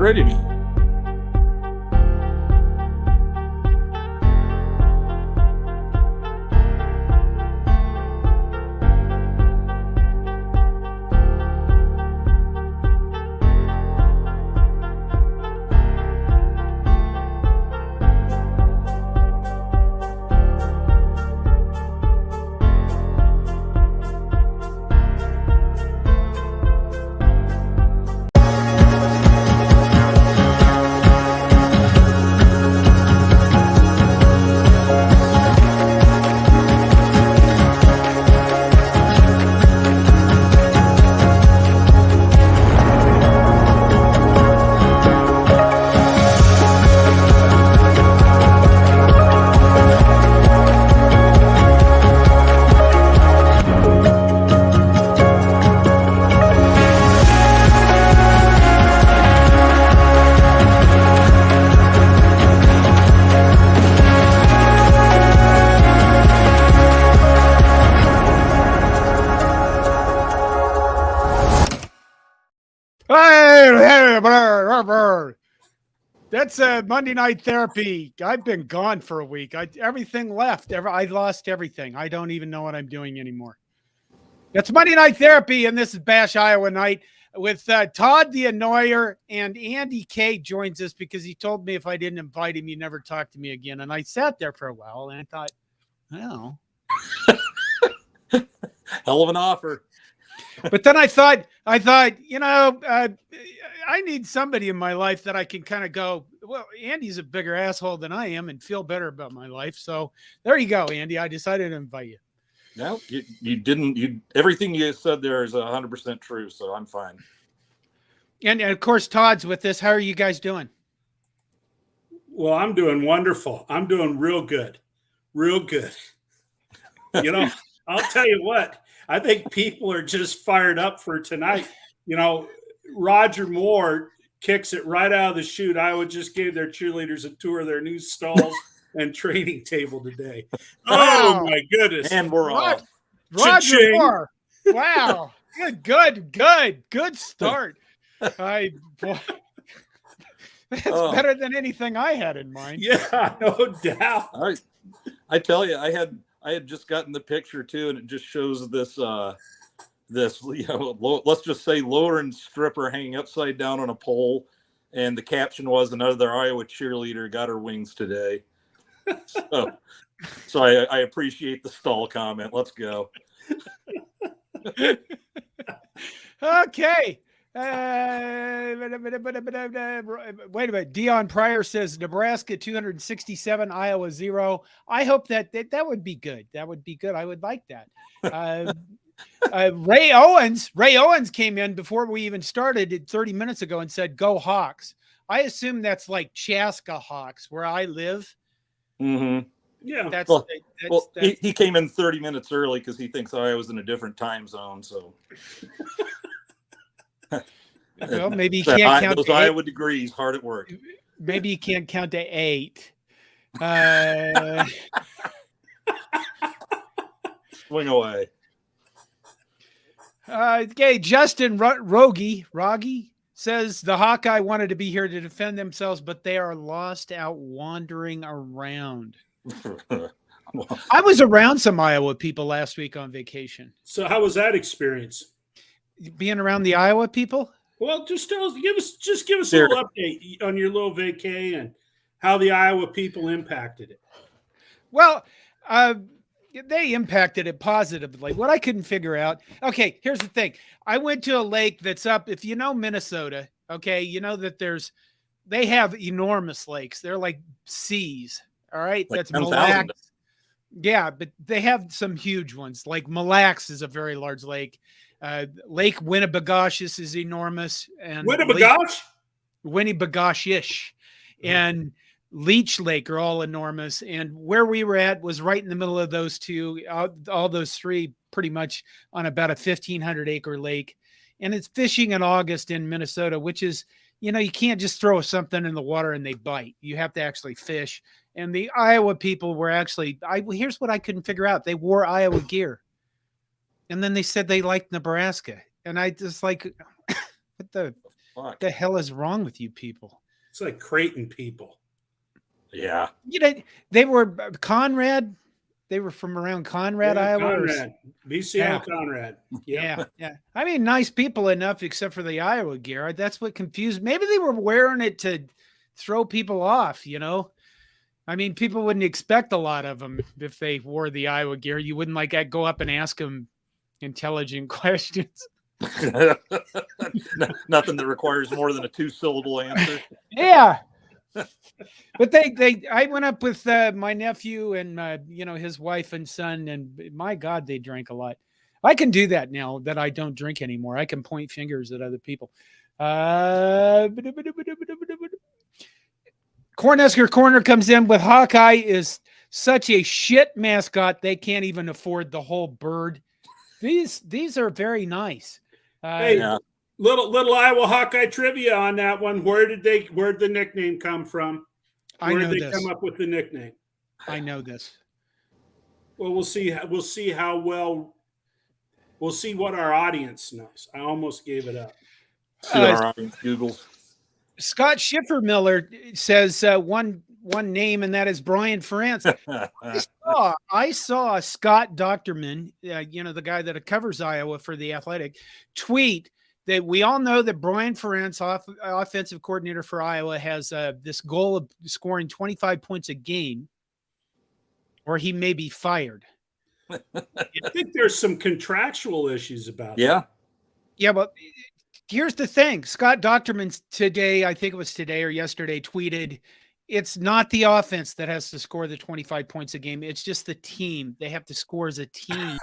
ready. That's Monday Night Therapy. I've been gone for a week. Everything left. I lost everything. I don't even know what I'm doing anymore. That's Monday Night Therapy, and this is Bash Iowa Night with Todd the Annoyer, and Andy K joins us because he told me if I didn't invite him, he'd never talk to me again. And I sat there for a while, and I thought, well. Hell of an offer. But then I thought, I need somebody in my life that I can kind of go, well, Andy's a bigger asshole than I am and feel better about my life. So there you go, Andy. I decided to invite you. No, you didn't. Everything you said there is 100% true. So I'm fine. And of course, Todd's with this. How are you guys doing? Well, I'm doing wonderful. I'm doing real good. Real good. I'll tell you what, I think people are just fired up for tonight. Roger Moore kicks it right out of the chute. Iowa just gave their cheerleaders a tour of their new stalls and training table today. Oh, my goodness. And we're off. Roger Moore. Wow. Good start. That's better than anything I had in mind. Yeah, no doubt. I tell you, I had just gotten the picture too, and it just shows this let's just say Lauren stripper hanging upside down on a pole, and the caption was another Iowa cheerleader got her wings today. So I appreciate the stall comment. Let's go. Okay. Wait a minute. Dion Pryor says Nebraska 267, Iowa 0. I hope that would be good. That would be good. I would like that. Ray Owens came in before we even started 30 minutes ago and said, "Go Hawks." I assume that's like Chaska Hawks, where I live. Mm-hmm. Yeah. He came in 30 minutes early because he thinks Iowa's in a different time zone. So. Well, maybe you can't count those to Iowa degrees hard at work. Maybe you can't count to 8. Swing away. Okay, Justin Rogi says the Hawkeye wanted to be here to defend themselves, but they are lost out wandering around. I was around some Iowa people last week on vacation. So how was that experience? Being around the Iowa people? Well, give us a little update on your little vacay and how the Iowa people impacted it. Well, they impacted it positively. What I couldn't figure out. Okay, here's the thing. I went to a lake that's up. If you know Minnesota, okay, you know that they have enormous lakes. They're like seas. All right, like that's Mille Lacs. Yeah, but they have some huge ones. Like Mille Lacs is a very large lake. Lake Winnipegautious is enormous, and Winnipegautious, and Leech Lake are all enormous. And where we were at was right in the middle of those two, all those three, pretty much on about a 1,500 acre lake. And it's fishing in August in Minnesota, which is, you can't just throw something in the water and they bite. You have to actually fish. And the Iowa people were actually, here's what I couldn't figure out. They wore Iowa gear. And then they said they liked Nebraska. And I just like, what the? Fuck. What the hell is wrong with you people? It's like Creighton people. Yeah. They were Conrad. They were from around Conrad, Yeah, Iowa. Conrad. BCL Yeah. Conrad. Yep. Yeah. I mean, nice people enough, except for the Iowa gear. That's what confused. Maybe they were wearing it to throw people off. I mean, people wouldn't expect a lot of them if they wore the Iowa gear. You wouldn't go up and ask them intelligent questions. Nothing that requires more than a 2-syllable answer. Yeah. But I went up with my nephew and his wife and son, and my God, they drank a lot. I can do that now that I don't drink anymore. I can point fingers at other people. Cornhusker Corner comes in with Hawkeye is such a shit mascot they can't even afford the whole bird. These are very nice. Hey, Yeah. little Iowa Hawkeye trivia on that one. Where'd the nickname come from? I Where know did they this. come up with the nickname? I know this. Well, we'll see how well. We'll see what our audience knows. I almost gave it up. See what our audience Googles. Scott Schiffermiller says one name, and that is Brian France. I saw Scott Doctorman, the guy that covers Iowa for The Athletic, tweet that we all know that Brian France, offensive coordinator for Iowa, has this goal of scoring 25 points a game, or he may be fired. I think there's some contractual issues about that. Yeah. Yeah, but here's the thing. Scott Doctorman today, I think it was today or yesterday, tweeted, it's not the offense that has to score the 25 points a game. It's just the team. They have to score as a team.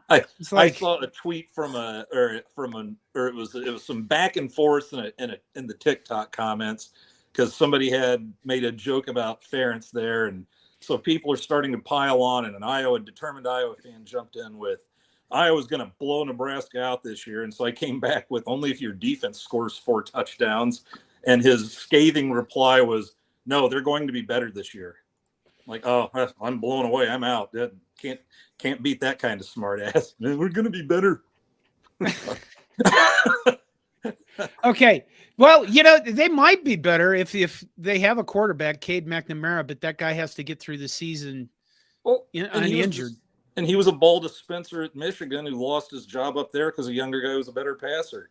I saw a tweet it was some back and forth in the TikTok comments because somebody had made a joke about Ferentz there, and so people are starting to pile on, and an determined Iowa fan jumped in with, Iowa's going to blow Nebraska out this year. And so I came back with, only if your defense scores 4 touchdowns. And his scathing reply was, no, they're going to be better this year. Like, oh, I'm blown away. I'm out. Can't beat that kind of smart ass. We're going to be better. Okay. Well, they might be better if they have a quarterback, Cade McNamara, but that guy has to get through the season uninjured. And he was a ball dispenser at Michigan who lost his job up there because a younger guy was a better passer.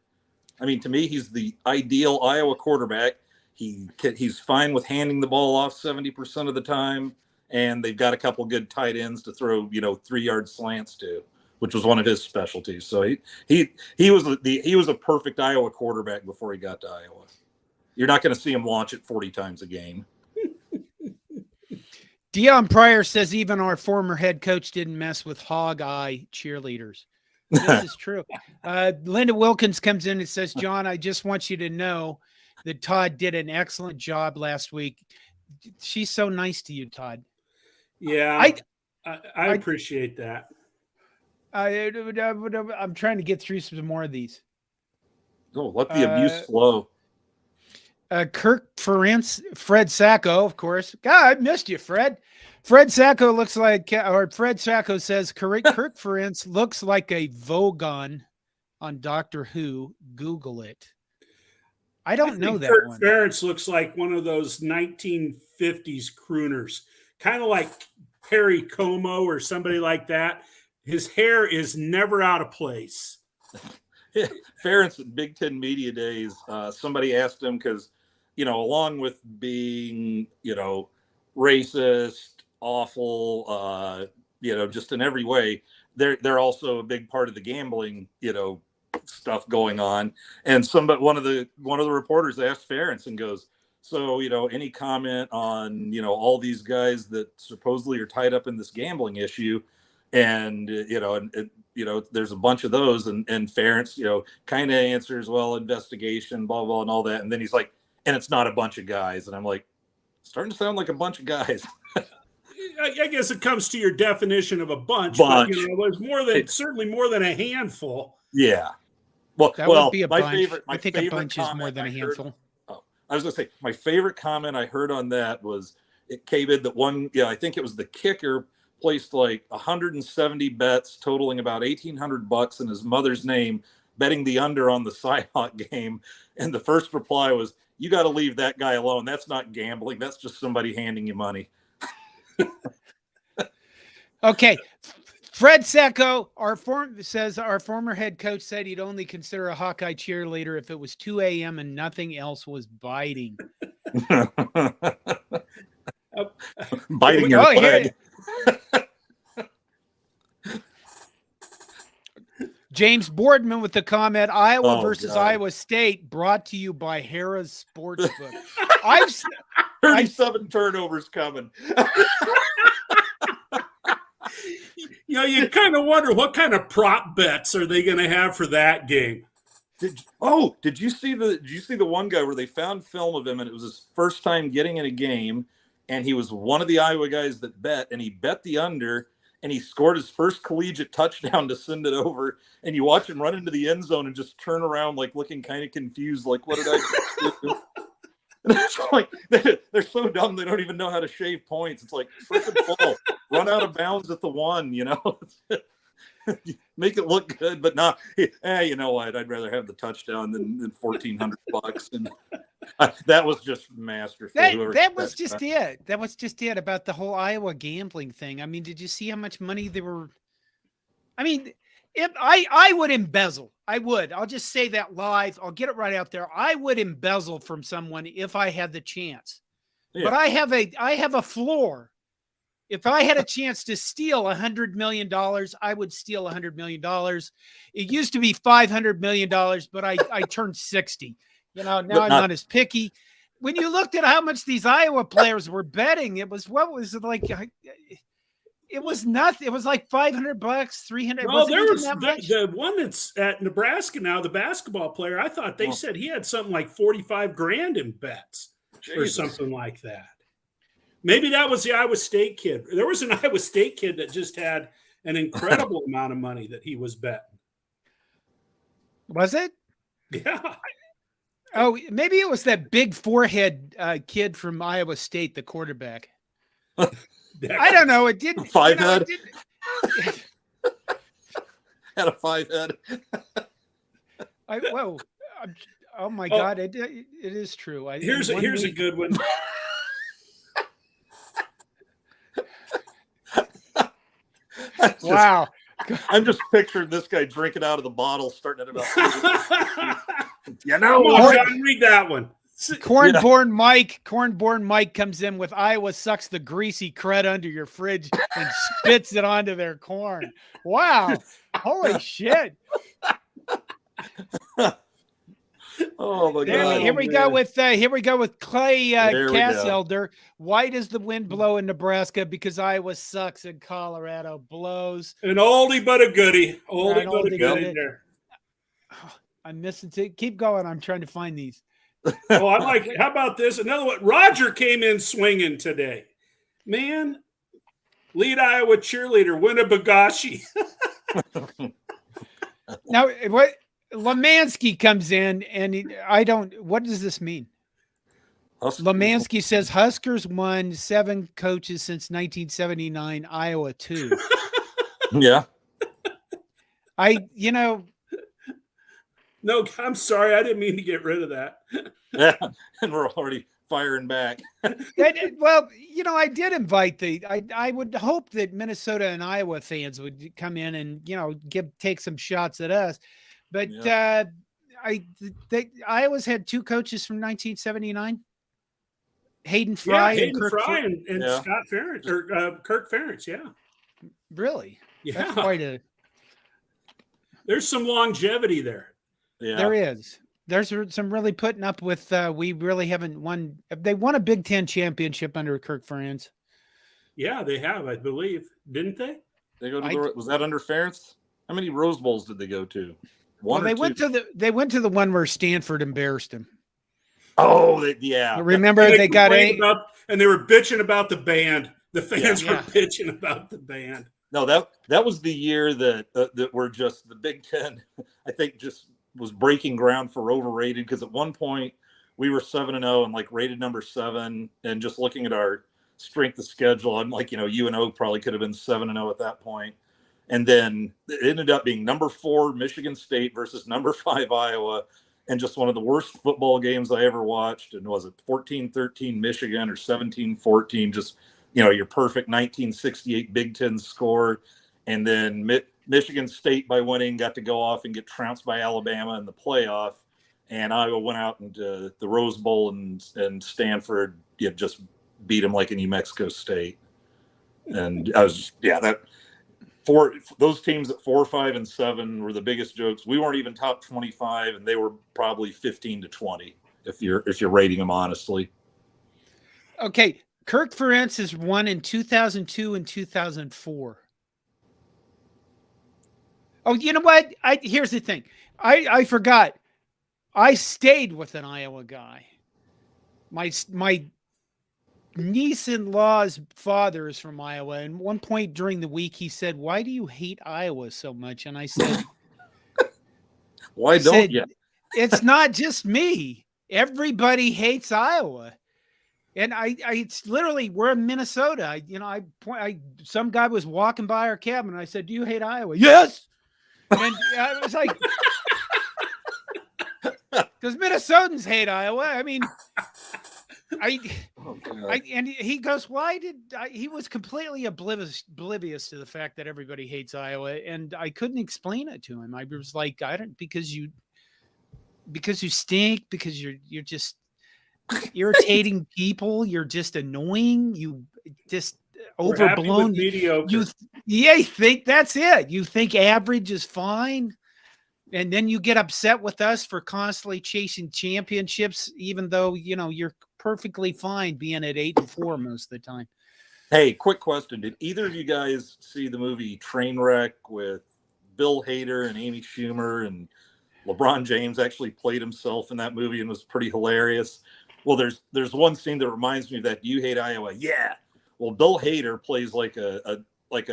I mean, to me, he's the ideal Iowa quarterback. He's fine with handing the ball off 70% of the time, and they've got a couple good tight ends to throw 3-yard slants to, which was one of his specialties. So he was a perfect Iowa quarterback before he got to Iowa. You're not going to see him launch it 40 times a game. Deion Pryor says even our former head coach didn't mess with hog eye cheerleaders. This is true. Linda Wilkins comes in and says, John, I just want you to know that Todd did an excellent job last week. She's so nice to you, Todd. Yeah, I appreciate that. I'm trying to get through some more of these. Oh, let the abuse flow. Kirk Ferentz, Fred Sacco, of course. God, I missed you, Fred. Fred Sacco says Kirk Ferentz looks like a Vogon on Doctor Who. Google it. I don't know that Kirk one. Ferentz looks like one of those 1950s crooners, kind of like Perry Como or somebody like that. His hair is never out of place. Ferentz at Big Ten Media Days, somebody asked him because, along with being, racist, awful, just in every way, they're also a big part of the gambling, stuff going on. And one of the reporters asked Ferentz and goes, so, any comment on, all these guys that supposedly are tied up in this gambling issue? And, there's a bunch of those, and Ferentz, kind of answers, well, investigation, blah, blah, and all that. And then he's like, and it's not a bunch of guys. And I'm like, starting to sound like a bunch of guys. I guess it comes to your definition of a bunch. But, there's certainly more than a handful. Yeah. Well, that would be a my bunch. favorite. I think a bunch is more than a handful. I was going to say, my favorite comment I heard on that was it came in that one, I think it was the kicker placed like 170 bets totaling about $1,800 in his mother's name betting the under on the Cyhawk game. And the first reply was, "You got to leave that guy alone. That's not gambling. That's just somebody handing you money." Okay. Fred Secco, says our former head coach said he'd only consider a Hawkeye cheerleader if it was 2 a.m. and nothing else was biting. Biting your leg. James Boardman with the comment, Iowa versus God. Iowa State, brought to you by Harrah's Sportsbook. 37 turnovers coming. You kind of wonder what kind of prop bets are they going to have for that game. Did you see the one guy where they found film of him and it was his first time getting in a game, and he was one of the Iowa guys that bet, and he bet the under, and he scored his first collegiate touchdown to send it over, and you watch him run into the end zone and just turn around like looking kind of confused, like, what did I do? And it's like they're so dumb they don't even know how to shave points. It's like freaking ball, run out of bounds at the 1, Make it look good, but not. You know what? I'd rather have the touchdown than $1,400. And that was just masterful. That was just it. That was just it about the whole Iowa gambling thing. I mean, did you see how much money they were? I mean, if I would embezzle. I would. I'll just say that live. I'll get it right out there. I would embezzle from someone if I had the chance. Yeah. But I have a floor. If I had a chance to steal $100 million, I would steal $100 million. It used to be $500 million, but I turned 60. Now I'm not as picky. When you looked at how much these Iowa players were betting, it was like? It was nothing. It was like $500, $300. Well, there was the one that's at Nebraska now, the basketball player. I thought they said he had something like 45 grand in bets or something like that. Maybe that was the Iowa State kid. There was an Iowa State kid that just had an incredible amount of money that he was betting. Was it? Yeah. Oh, maybe it was that big forehead kid from Iowa State, the quarterback. I don't know. It didn't. Five head. Had a 5 head. Oh my God! It is true. Here's a good one. Wow. I'm just picturing this guy drinking out of the bottle, starting at about. Come on, John, read that one. Cornborn Mike comes in with Iowa sucks the greasy crud under your fridge and spits it onto their corn. Wow. Holy shit. Oh my God. Here we go with Clay Casselder. Why does the wind blow in Nebraska? Because Iowa sucks and Colorado blows. An oldie but a goodie. Oldie but a goodie there. I'm missing it. Keep going. I'm trying to find these. Oh, I like it. How about this? Another one. Roger came in swinging today. Man, lead Iowa cheerleader, win a Bagashi. Now, what Lemansky comes in, and what does this mean? Lemansky says Huskers won 7 coaches since 1979, Iowa 2. Yeah. No, I'm sorry. I didn't mean to get rid of that. Yeah, and we're already firing back. Well, I did invite I would hope that Minnesota and Iowa fans would come in and, take some shots at us. But yeah. Iowa's had 2 coaches from 1979. Hayden Fry and Scott Ferentz or Kirk Ferentz. Yeah. Really? Yeah. That's quite there's some longevity there. Yeah. There is. There's some really putting up with. We really haven't won. They won a Big Ten championship under Kirk Ferentz. Yeah, they have, I believe. Didn't they? They go to was that under Ferentz? How many Rose Bowls did they go to? They went to the one where Stanford embarrassed them. Oh, yeah. Remember they got and they were bitching about the band. The fans were bitching about the band. No, that was the year that were just the Big Ten. I think just was breaking ground for overrated, because at one point we were 7-0 and like rated number 7, and just looking at our strength of schedule, I'm like, UNO probably could have been 7-0 at that point. And then it ended up being number 4 Michigan State versus number 5 Iowa, and just one of the worst football games I ever watched. And was it 14-13 Michigan or 17-14? Just, your perfect 1968 Big Ten score. And then Michigan State, by winning, got to go off and get trounced by Alabama in the playoff. And Iowa went out into the Rose Bowl, and Stanford just beat them like in New Mexico State. And I was those teams at 4, 5, and 7 were the biggest jokes. We weren't even top 25, and they were probably 15-20 if you're rating them honestly. Okay, Kirk Ferentz has won in 2002 and 2004. Oh, you know what? Here's the thing. I forgot. I stayed with an Iowa guy. My niece-in-law's father is from Iowa, and one point during the week he said, "Why do you hate Iowa so much?" And I said, "Why don't you?" It's not just me. Everybody hates Iowa. And it's literally, we're in Minnesota. Some guy was walking by our cabin, and I said, "Do you hate Iowa?" "Yes." And I was like, because Minnesotans hate Iowa. I mean, and he goes, he was completely oblivious to the fact that everybody hates Iowa. And I couldn't explain it to him. I was like, because you stink, because you're just irritating people. You're just annoying. You just overblown. You think that's it. You think average is fine. And then you get upset with us for constantly chasing championships, even though, you're perfectly fine being at 8-4 most of the time. Hey, quick question. Did either of you guys see the movie Trainwreck with Bill Hader and Amy Schumer, and LeBron James actually played himself in that movie and was pretty hilarious? Well, there's one scene that reminds me of that. "You hate Iowa?" "Yeah." Well, Bill Hader plays like a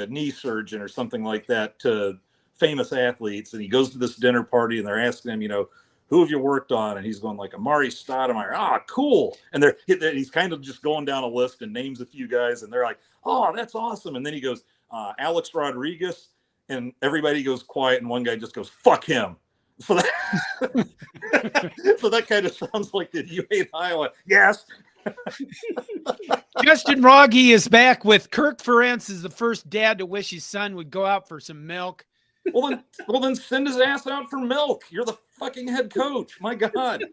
knee surgeon or something like that to famous athletes, and he goes to this dinner party, and they're asking him, "Who have you worked on?" And he's going like, "Amari Stoudemire." "Ah, cool." And he's kind of just going down a list and names a few guys, and they're like, "Oh, that's awesome." And then he goes, "Alex Rodriguez," and everybody goes quiet, and one guy just goes, "Fuck him." So that kind of sounds like, "Did you hate Iowa?" "Yes." Justin Rogge is back with Kirk Ferentz is the first dad to wish his son would go out for some milk. Well, then send his ass out for milk. You're the fucking head coach. My God.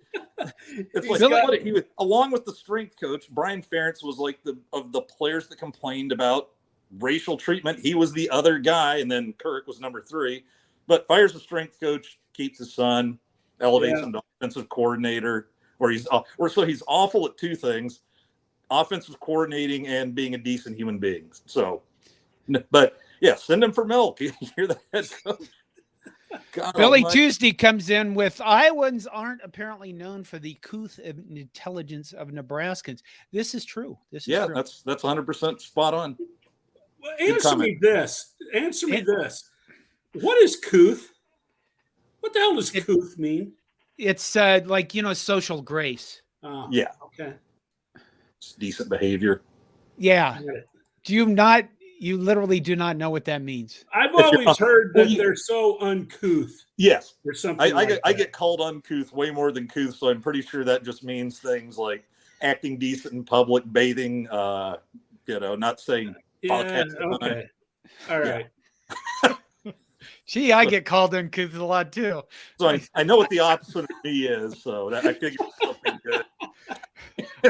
It's like, he was, along with the strength coach, Brian Ferentz was like of the players that complained about racial treatment. He was the other guy, and then Kirk was number 3. But fires the strength coach, keeps his son, elevates him to offensive coordinator, he's awful at 2 things: offensive coordinating and being a decent human being. So, but yeah, send him for milk. You're the head coach. God Billy almighty. Tuesday comes in with, "Iowans aren't apparently known for the couth intelligence of Nebraskans." This is true. This is true. That's 100% spot on. Well, answer me this. What is couth? What the hell does couth mean? It's like, social grace. Oh, yeah. Okay. It's decent behavior. Yeah. You literally do not know what that means. I've always heard that they're so uncouth. Yes. Or something I get called uncouth way more than couth, so I'm pretty sure that just means things like acting decent in public, bathing, not saying okay. All right. Gee, I get called uncouth a lot too. So I know what the opposite of me is, so I figured something good.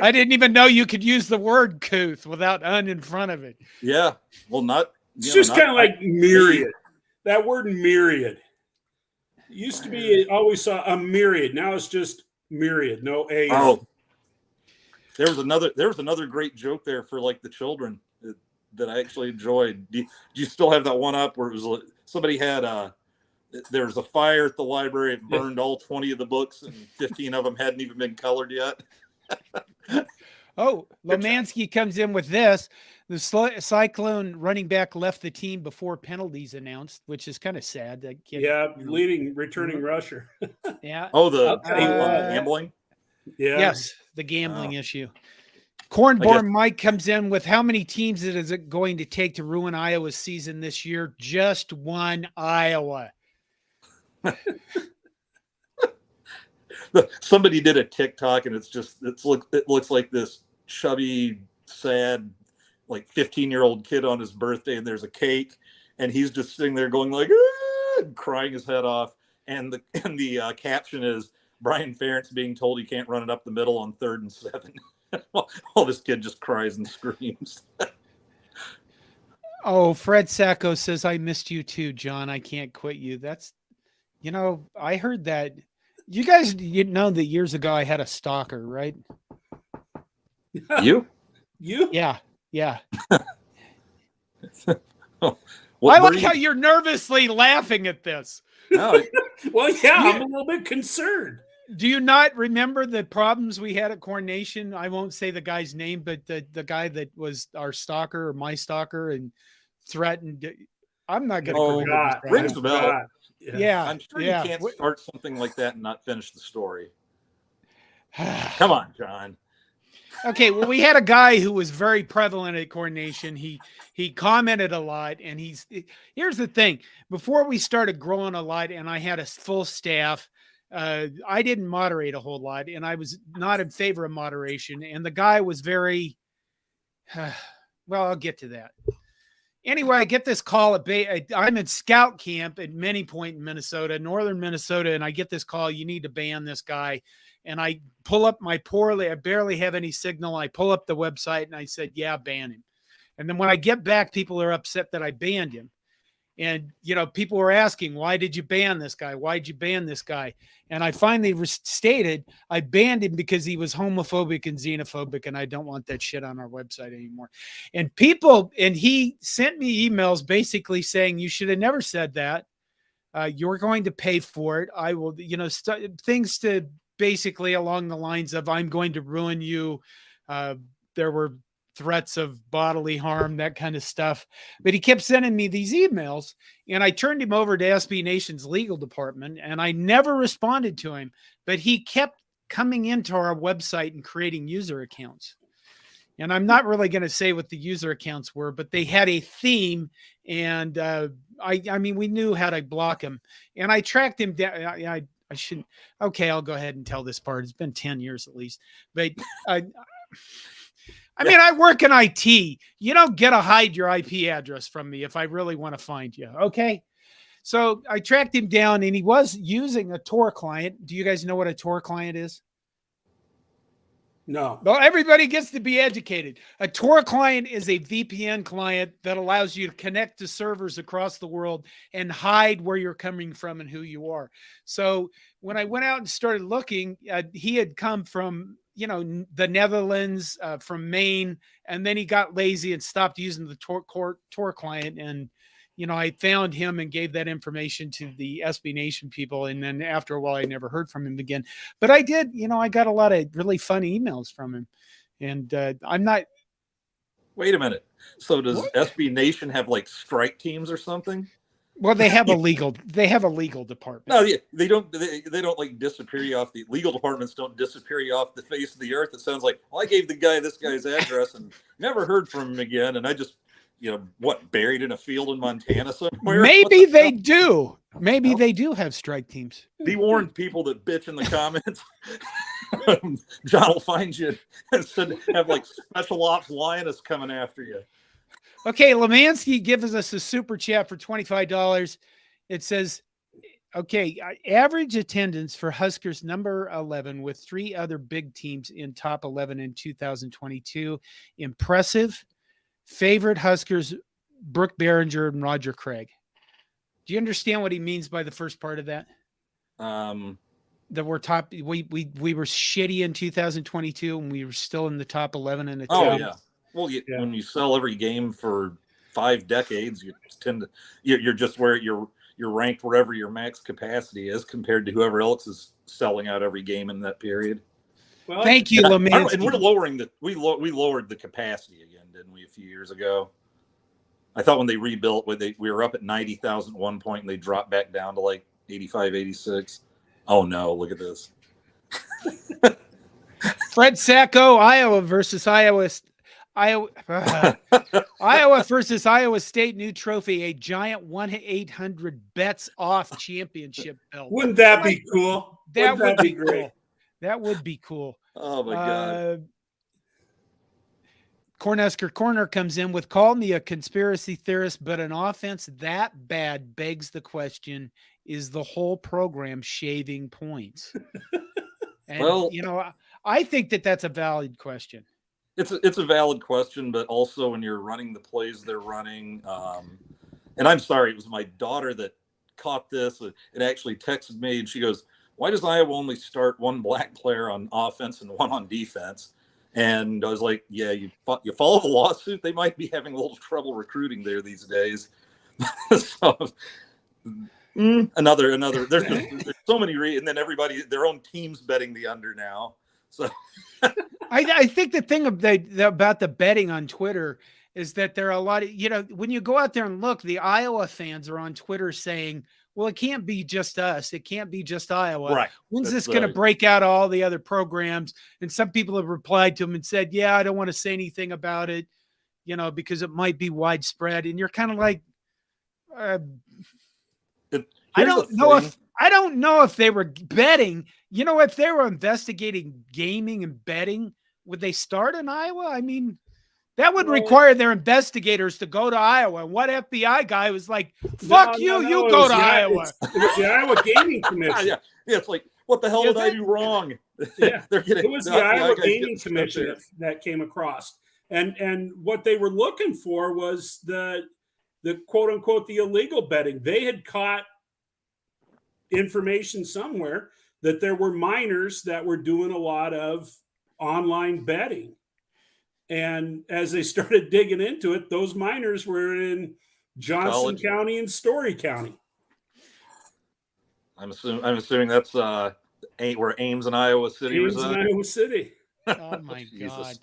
I didn't even know you could use the word couth without "un" in front of it. Yeah. Well, it's just kind of like myriad. That word myriad. Used to be, always saw a myriad. Now it's just myriad. No A. Oh. There was another great joke there for like the children that I actually enjoyed. Do you still have that one up where it was somebody had there was a fire at the library. It burned all 20 of the books, and 15 of them hadn't even been colored yet. Oh, Lomansky comes in with this. The Cyclone running back left the team before penalties announced, which is kind of sad. Returning rusher. Yeah. Oh, the gambling. Yeah. Yes, the gambling issue. Cornborn Mike comes in with how many teams is it going to take to ruin Iowa's season this year? Just one, Iowa. Somebody did a TikTok and it looks like this chubby, sad, like 15-year-old kid on his birthday, and there's a cake, and he's just sitting there going like, ah, and crying his head off. And the caption is Brian Ferentz being told he can't run it up the middle on 3rd and 7. All this kid just cries and screams. Oh, Fred Sacco says, I missed you too, John. I can't quit you. That's, I heard that. You guys, know that years ago I had a stalker, right? You? Yeah. Oh, I like how you're nervously laughing at this. No, well, yeah, I'm a little bit concerned. Do you not remember the problems we had at Coronation? I won't say the guy's name, but the guy that was our stalker or my stalker and threatened. I'm not going to go. Rings the bell. Yeah. I'm sure you can't start something like that and not finish the story. Come on, John. Okay, well, we had a guy who was very prevalent at Coronation. He commented a lot, and here's the thing. Before we started growing a lot and I had a full staff, I didn't moderate a whole lot, and I was not in favor of moderation. And the guy was very, well, I'll get to that. Anyway, I get this call I'm at scout camp at Many Point in Minnesota, northern Minnesota, and I get this call, you need to ban this guy. And I pull up I barely have any signal. I pull up the website and I said, yeah, ban him. And then when I get back, people are upset that I banned him. And, people were asking, why did you ban this guy? Why'd you ban this guy? And I finally stated I banned him because he was homophobic and xenophobic, and I don't want that shit on our website anymore. And he sent me emails basically saying, you should have never said that. You're going to pay for it. I will, things to basically along the lines of, I'm going to ruin you. There were threats of bodily harm, that kind of stuff. But he kept sending me these emails, and I turned him over to SB Nation's legal department, and I never responded to him, but he kept coming into our website and creating user accounts. And I'm not really going to say what the user accounts were, but they had a theme, and I mean, we knew how to block him. And I tracked him down. I shouldn't. Okay, I'll go ahead and tell this part. It's been 10 years at least. But I mean, I work in IT. You don't get to hide your IP address from me if I really want to find you. Okay. So I tracked him down, and he was using a Tor client. Do you guys know what a Tor client is? No. Well, everybody gets to be educated. A Tor client is a VPN client that allows you to connect to servers across the world and hide where you're coming from and who you are. So when I went out and started looking, he had come from, the Netherlands, from Maine, and then he got lazy and stopped using the Tor client. And, I found him and gave that information to the SB Nation people. And then after a while, I never heard from him again. But I did, I got a lot of really funny emails from him. And I'm not. Wait a minute. So does SB Nation have like strike teams or something? Well, they have a legal department. No, yeah, they don't like disappear you off the legal departments. Don't disappear you off the face of the earth. It sounds like, well, I gave this guy's address and never heard from him again. And I just, buried in a field in Montana somewhere. Maybe they do. Maybe they do have strike teams. Be warned, people that bitch in the comments. John will find you and have like special ops lioness coming after you. Okay, Lemansky gives us a super chat for $25. It says, okay, average attendance for Huskers number 11 with 3 other big teams in top 11 in 2022. Impressive. Favorite Huskers, Brooke Behringer and Roger Craig. Do you understand what he means by the first part of that? That we're top. We were shitty in 2022, and we were still in the top 11 in the team. Oh yeah. Well, when you sell every game for 5 decades, you tend to you're just where you're ranked wherever your max capacity is compared to whoever else is selling out every game in that period. Well, thank you, Lemansky. And we're lowering we lowered the capacity again, didn't we, a few years ago? I thought when they rebuilt, we were up at 90,000 at one point, and they dropped back down to like 85, 86. Oh no, look at this. Fred Sacco, Iowa versus Iowa. Iowa versus Iowa State, new trophy, a giant 1-800 bets off championship belt. Wouldn't that be cool? That would be great? cool. That would be cool. Oh my God. Cornhusker Corner comes in with, call me a conspiracy theorist, but an offense that bad begs the question, is the whole program shaving points? And, Well, I think that that's a valid question. It's a valid question, but also when you're running the plays they're running, and I'm sorry, it was my daughter that caught this. It actually texted me, and she goes, "Why does Iowa only start one black player on offense and one on defense?" And I was like, "Yeah, you follow the lawsuit. They might be having a little trouble recruiting there these days." So another. There's so many, and then everybody, their own team's betting the under now. So I think the thing about the betting on Twitter is that there are a lot of, when you go out there and look, the Iowa fans are on Twitter saying, well, it can't be just us. It can't be just Iowa. Right. When's this going to break out all the other programs? And some people have replied to them and said, yeah, I don't want to say anything about it, because it might be widespread. And you're kind of like, I don't know if they were betting, if they were investigating gaming and betting, would they start in Iowa? I mean, that would require their investigators to go to Iowa. And what FBI guy was like, fuck you go to Iowa. It's the Iowa Gaming Commission. Yeah, it's like, what the hell did I do wrong? Yeah. It was the Iowa Gaming Commission that came across. And what they were looking for was the quote unquote, the illegal betting. They had caught information somewhere that there were minors that were doing a lot of online betting. And as they started digging into it, those minors were in Johnson County and Story County. I'm assuming that's where Ames and Iowa City reside. Ames and Iowa City. Oh my God.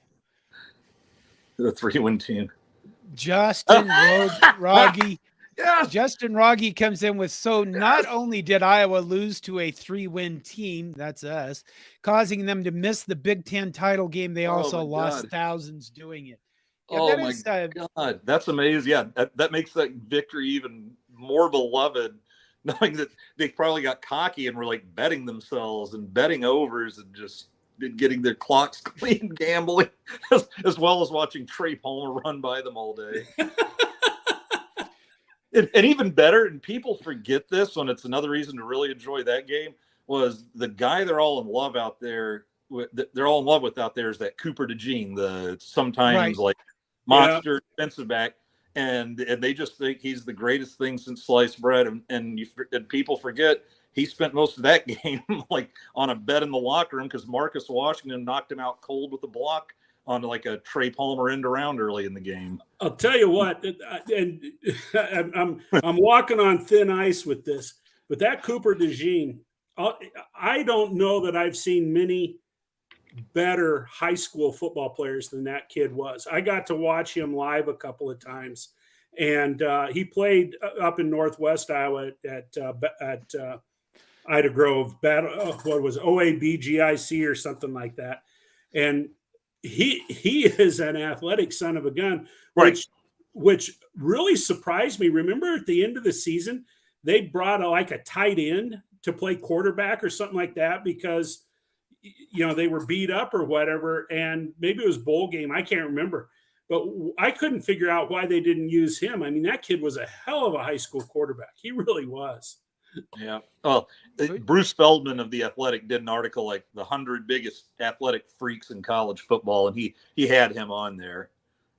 The 3-win team. Justin Rogge. Yeah. Justin Rogge comes in with, so not only did Iowa lose to a 3-win team, that's us, causing them to miss the Big Ten title game, they also lost thousands doing it. Yeah, God, that's amazing. Yeah, that makes that victory even more beloved, knowing that they probably got cocky and were like betting themselves and betting overs and just getting their clocks clean, gambling, as well as watching Trey Palmer run by them all day. And even better, and people forget this when it's another reason to really enjoy that game, was the guy they're all in love out there. They're all in love with out there is that Cooper DeJean, the sometimes like monster defensive back, and they just think he's the greatest thing since sliced bread. And people forget he spent most of that game like on a bet in the locker room because Marcus Washington knocked him out cold with a block on like a Trey Palmer end around early in the game. I'll tell you what, and I'm walking on thin ice with this, but that Cooper DeJean, I don't know that I've seen many better high school football players than that kid was. I got to watch him live a couple of times, and he played up in Northwest Iowa at Ida Grove, what was OABGIC or something like that, and he is an athletic son of a gun, which really surprised me. Remember at the end of the season, they brought a tight end to play quarterback or something like that because, they were beat up or whatever. And maybe it was bowl game. I can't remember, but I couldn't figure out why they didn't use him. I mean, that kid was a hell of a high school quarterback. He really was. Yeah. Well, Bruce Feldman of The Athletic did an article like the 100 biggest athletic freaks in college football, and he had him on there.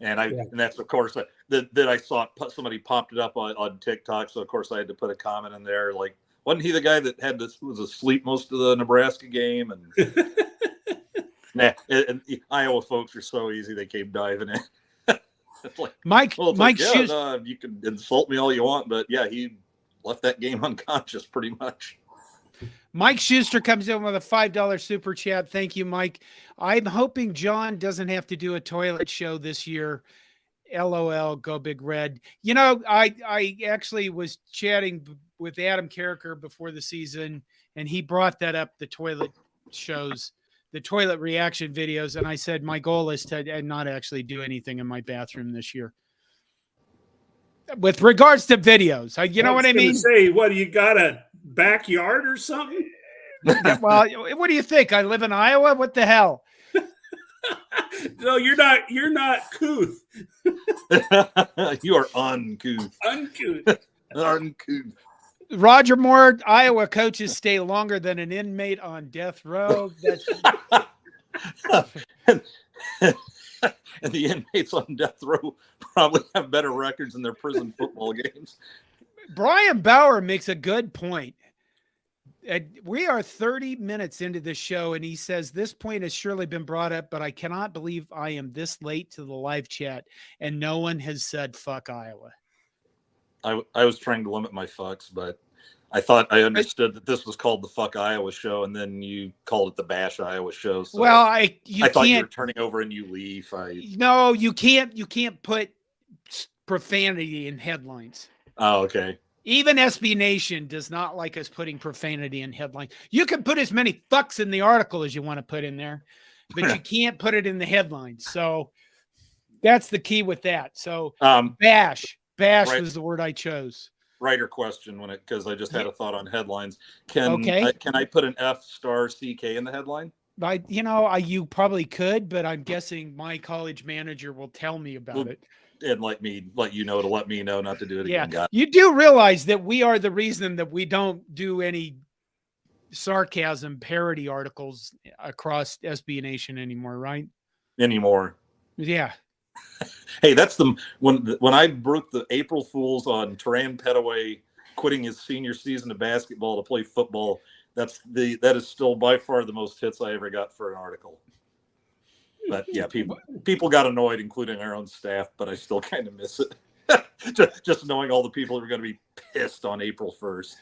And and that's of course that I saw somebody popped it up on TikTok. So of course I had to put a comment in there. Like, wasn't he the guy that was asleep most of the Nebraska game? And and Iowa folks are so easy; they came diving in. It's like, Mike you can insult me all you want, but yeah, he left that game unconscious pretty much. Mike Schuster comes in with a $5 super chat. Thank you, Mike. I'm hoping John doesn't have to do a toilet show this year. LOL, go Big Red. I actually was chatting with Adam Carricker before the season, and he brought that up, the toilet shows the toilet reaction videos, and I said my goal is to not actually do anything in my bathroom this year. With regards to videos, you know what I mean? Say, what, you got a backyard or something? Yeah, well, what do you think? I live in Iowa. What the hell? No, you're not. You're not couth. You are uncouth. Uncouth. Uncouth. Roger Moore, Iowa coaches stay longer than an inmate on death row. That's And the inmates on death row probably have better records in their prison football games. Brian Bauer makes a good point. We are 30 minutes into the show, and he says, this point has surely been brought up, but I cannot believe I am this late to the live chat, and no one has said fuck Iowa. I was trying to limit my fucks, but I thought I understood that this was called the Fuck Iowa Show, and then you called it the Bash Iowa Show. So well, I thought you were turning over a new leaf. No, you can't put profanity in headlines. Oh, okay. Even SB Nation does not like us putting profanity in headlines. You can put as many fucks in the article as you want to put in there, but you can't put it in the headlines. So that's the key with that. So bash right. Was the word I chose. Writer question because I just had a thought on headlines. Can I put an F***CK in the headline? You probably could, but I'm guessing my college manager will tell me about it. And let you know to let me know not to do it again. Yeah, you do realize that we are the reason that we don't do any sarcasm parody articles across SB Nation anymore, right? Anymore. Yeah. Hey, that's when I broke the April Fools on Taran Petaway quitting his senior season of basketball to play football. That is still by far the most hits I ever got for an article. But yeah, people got annoyed, including our own staff, but I still kind of miss it. just knowing all the people who are going to be pissed on April 1st.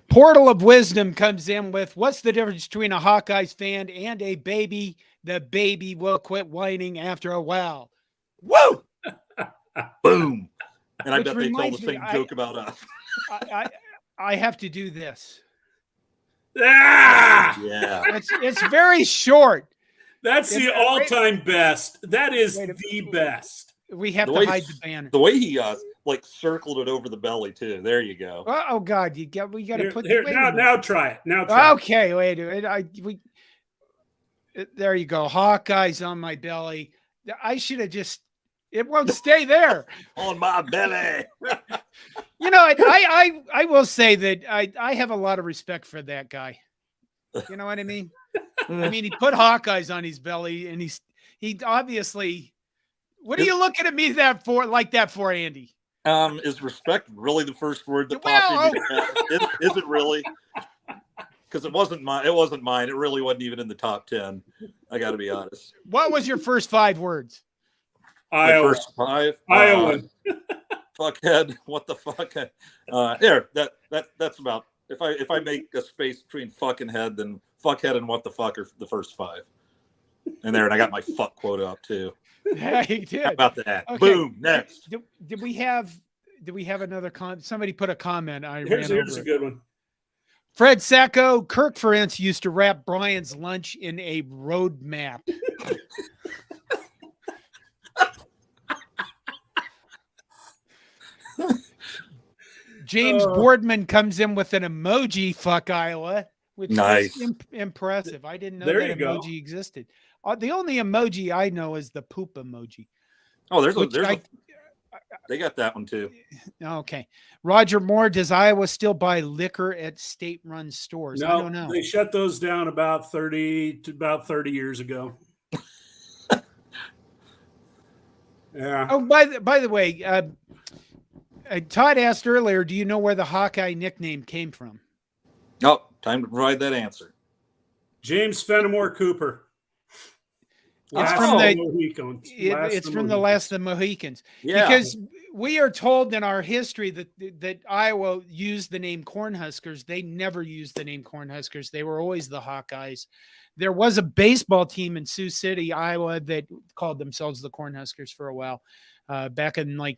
Portal of Wisdom comes in with, what's the difference between a Hawkeyes fan and a baby? The baby will quit whining after a while. Woo! Boom. And I bet they tell the same joke about us. I have to do this. Ah! Yeah. It's very short. That's the all-time best. That is the best. We have to hide the banner. The way he circled it over the belly too. There you go. Oh God, we got to put here, now try it. Now try. Okay, wait a minute. There you go. Hawkeyes on my belly. I should have just. It won't stay there. On my belly. I will say that I have a lot of respect for that guy. You know what I mean? I mean, he put Hawkeyes on his belly, and he obviously. What are you looking at me like that for, Andy? Is respect really the first word that popped into your head? Is it really? Because it wasn't mine. It wasn't mine. It really wasn't even in the top 10. I got to be honest. What was your first 5 words? Iowa. First 5. Iowan. Fuckhead. What the fuck? There. That's about. If I make a space between fuck and head, then fuckhead and what the fuck are the first 5. And I got my fuck quote up too. Yeah, he did. How about that? Okay. Boom. Next. Did we have another comment? Somebody put a comment. Here's a good one. Fred Sacco, Kirk Ferentz used to wrap Brian's lunch in a road map. James Boardman comes in with an emoji, fuck Iowa, which is impressive. I didn't know that emoji existed. The only emoji I know is the poop emoji. Oh, they got that one too. Okay. Roger Moore, does Iowa still buy liquor at state-run stores? No, I don't know. They shut those down about 30 years ago. Yeah. Oh, by the way, Todd asked earlier, do you know where the Hawkeye nickname came from? Oh, time to provide that answer. James Fenimore Cooper. It's from the Last of the Mohicans. Yeah. Because we are told in our history that Iowa used the name Cornhuskers. They never used the name Cornhuskers. They were always the Hawkeyes. There was a baseball team in Sioux City, Iowa, that called themselves the Cornhuskers for a while. Back in I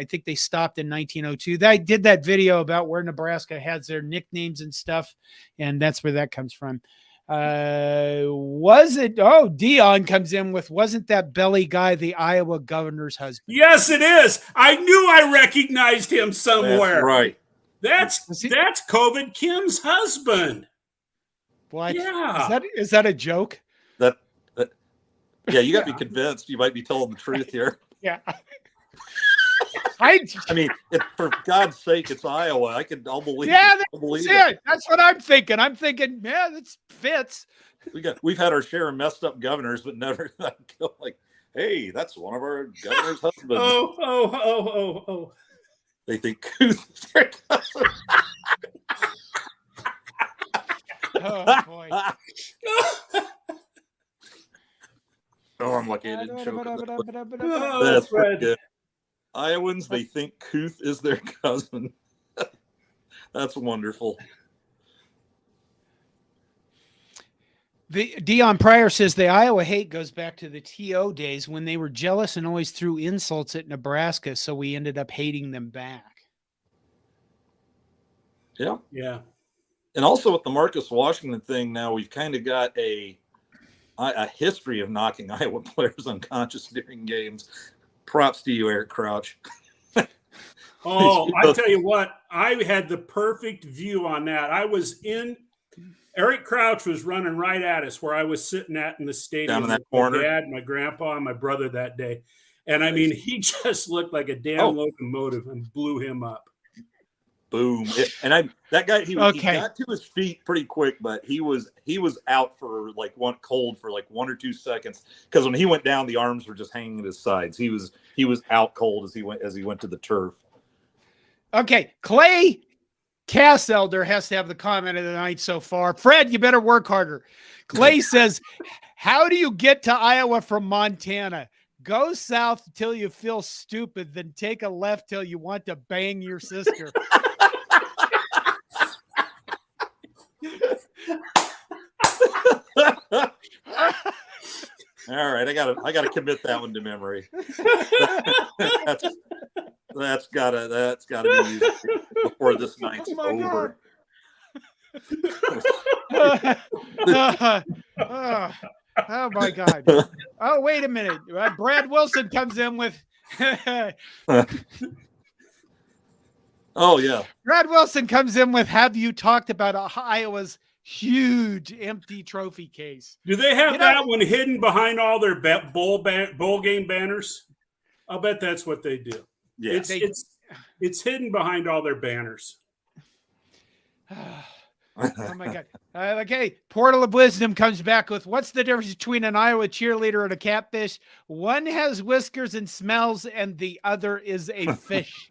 think they stopped in 1902. They did that video about where Nebraska has their nicknames and stuff, and that's where that comes from. Was it? Oh, Dion comes in with, wasn't that belly guy the Iowa governor's husband? Yes, it is. I knew I recognized him somewhere. That's right. That's COVID Kim's husband. What? Yeah. Is that a joke? That yeah, you got to be convinced. You might be telling the truth here. Yeah. I mean, for God's sake, it's Iowa. I'll believe. Yeah, I'll believe it. That's what I'm thinking. I'm thinking, yeah, that fits. We've had our share of messed up governors, but never like, hey, that's one of our governor's husbands. Oh. They think Kuth is their cousin. Oh boy. Oh, I'm lucky I didn't choke. Oh, That's pretty good. Iowans, they think Kuth is their cousin. That's wonderful. The Dion Pryor says the Iowa hate goes back to the TO days when they were jealous and always threw insults at Nebraska, so we ended up hating them back. Yeah. Yeah. And also with the Marcus Washington thing, now we've kind of got a history of knocking Iowa players unconscious during games. Props to you, Eric Crouch. Oh, I tell you what, I had the perfect view on that. Eric Crouch was running right at us where I was sitting at in the stadium. Down in that corner. My dad, my grandpa, and my brother that day. And I mean, he just looked like a damn locomotive and blew him up. Boom. That guy, he got to his feet pretty quick, but he was out for like one or 2 seconds. Because when he went down, the arms were just hanging at his sides. He was out cold as he went to the turf. Okay, Clay Casselder has to have the comment of the night so far. Fred, you better work harder. Clay says, how do you get to Iowa from Montana? Go south till you feel stupid, then take a left till you want to bang your sister. All right, I gotta commit that one to memory. That's gotta be used before this night's over. Oh my God. Oh, wait a minute. Brad Wilson comes in with oh yeah. Brad Wilson comes in with, have you talked about Iowa's huge empty trophy case? Do they have that one hidden behind all their bowl game banners? I'll bet that's what they do. Yeah, it's hidden behind all their banners. Oh my God. Okay. Portal of Wisdom comes back with, what's the difference between an Iowa cheerleader and a catfish? One has whiskers and smells, and the other is a fish.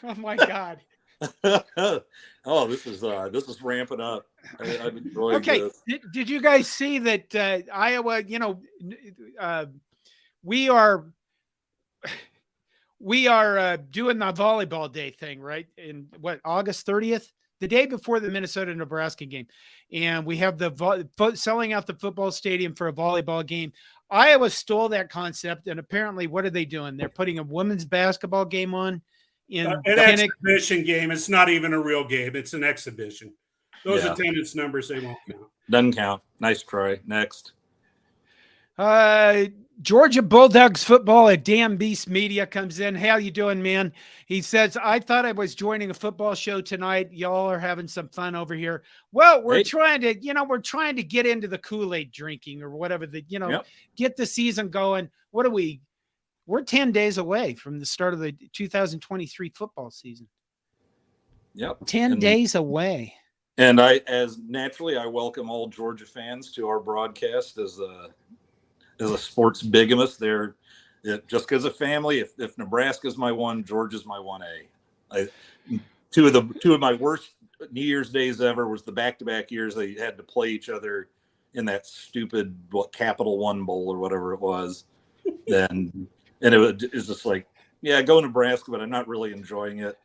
Oh my God. Oh, this is ramping up. I'm enjoying this. Did you guys see that Iowa, we are doing the volleyball day thing, right? In August 30th, the day before the Minnesota-Nebraska game. And we have selling out the football stadium for a volleyball game. Iowa stole that concept. And apparently, what are they doing? They're putting a women's basketball game on. An exhibition game. It's not even a real game. It's an exhibition. Those attendance numbers, they won't count. Doesn't count. Nice try. Next. Georgia Bulldogs football at Damn Beast Media comes in. How you doing, man? He says, I thought I was joining a football show tonight. Y'all are having some fun over here. Well, we're trying to get into the Koolaid drinking or whatever, get the season going. What are we? We're 10 days away from the start of the 2023 football season. Yep. 10 days away. And I welcome all Georgia fans to our broadcast as a sports bigamist. They're just because of family. If Nebraska's my one, Georgia's my 1A. Two of my worst New Year's days ever was the back-to-back years they had to play each other in that stupid Capital One Bowl or whatever it was. And it was just like, yeah, go Nebraska, but I'm not really enjoying it.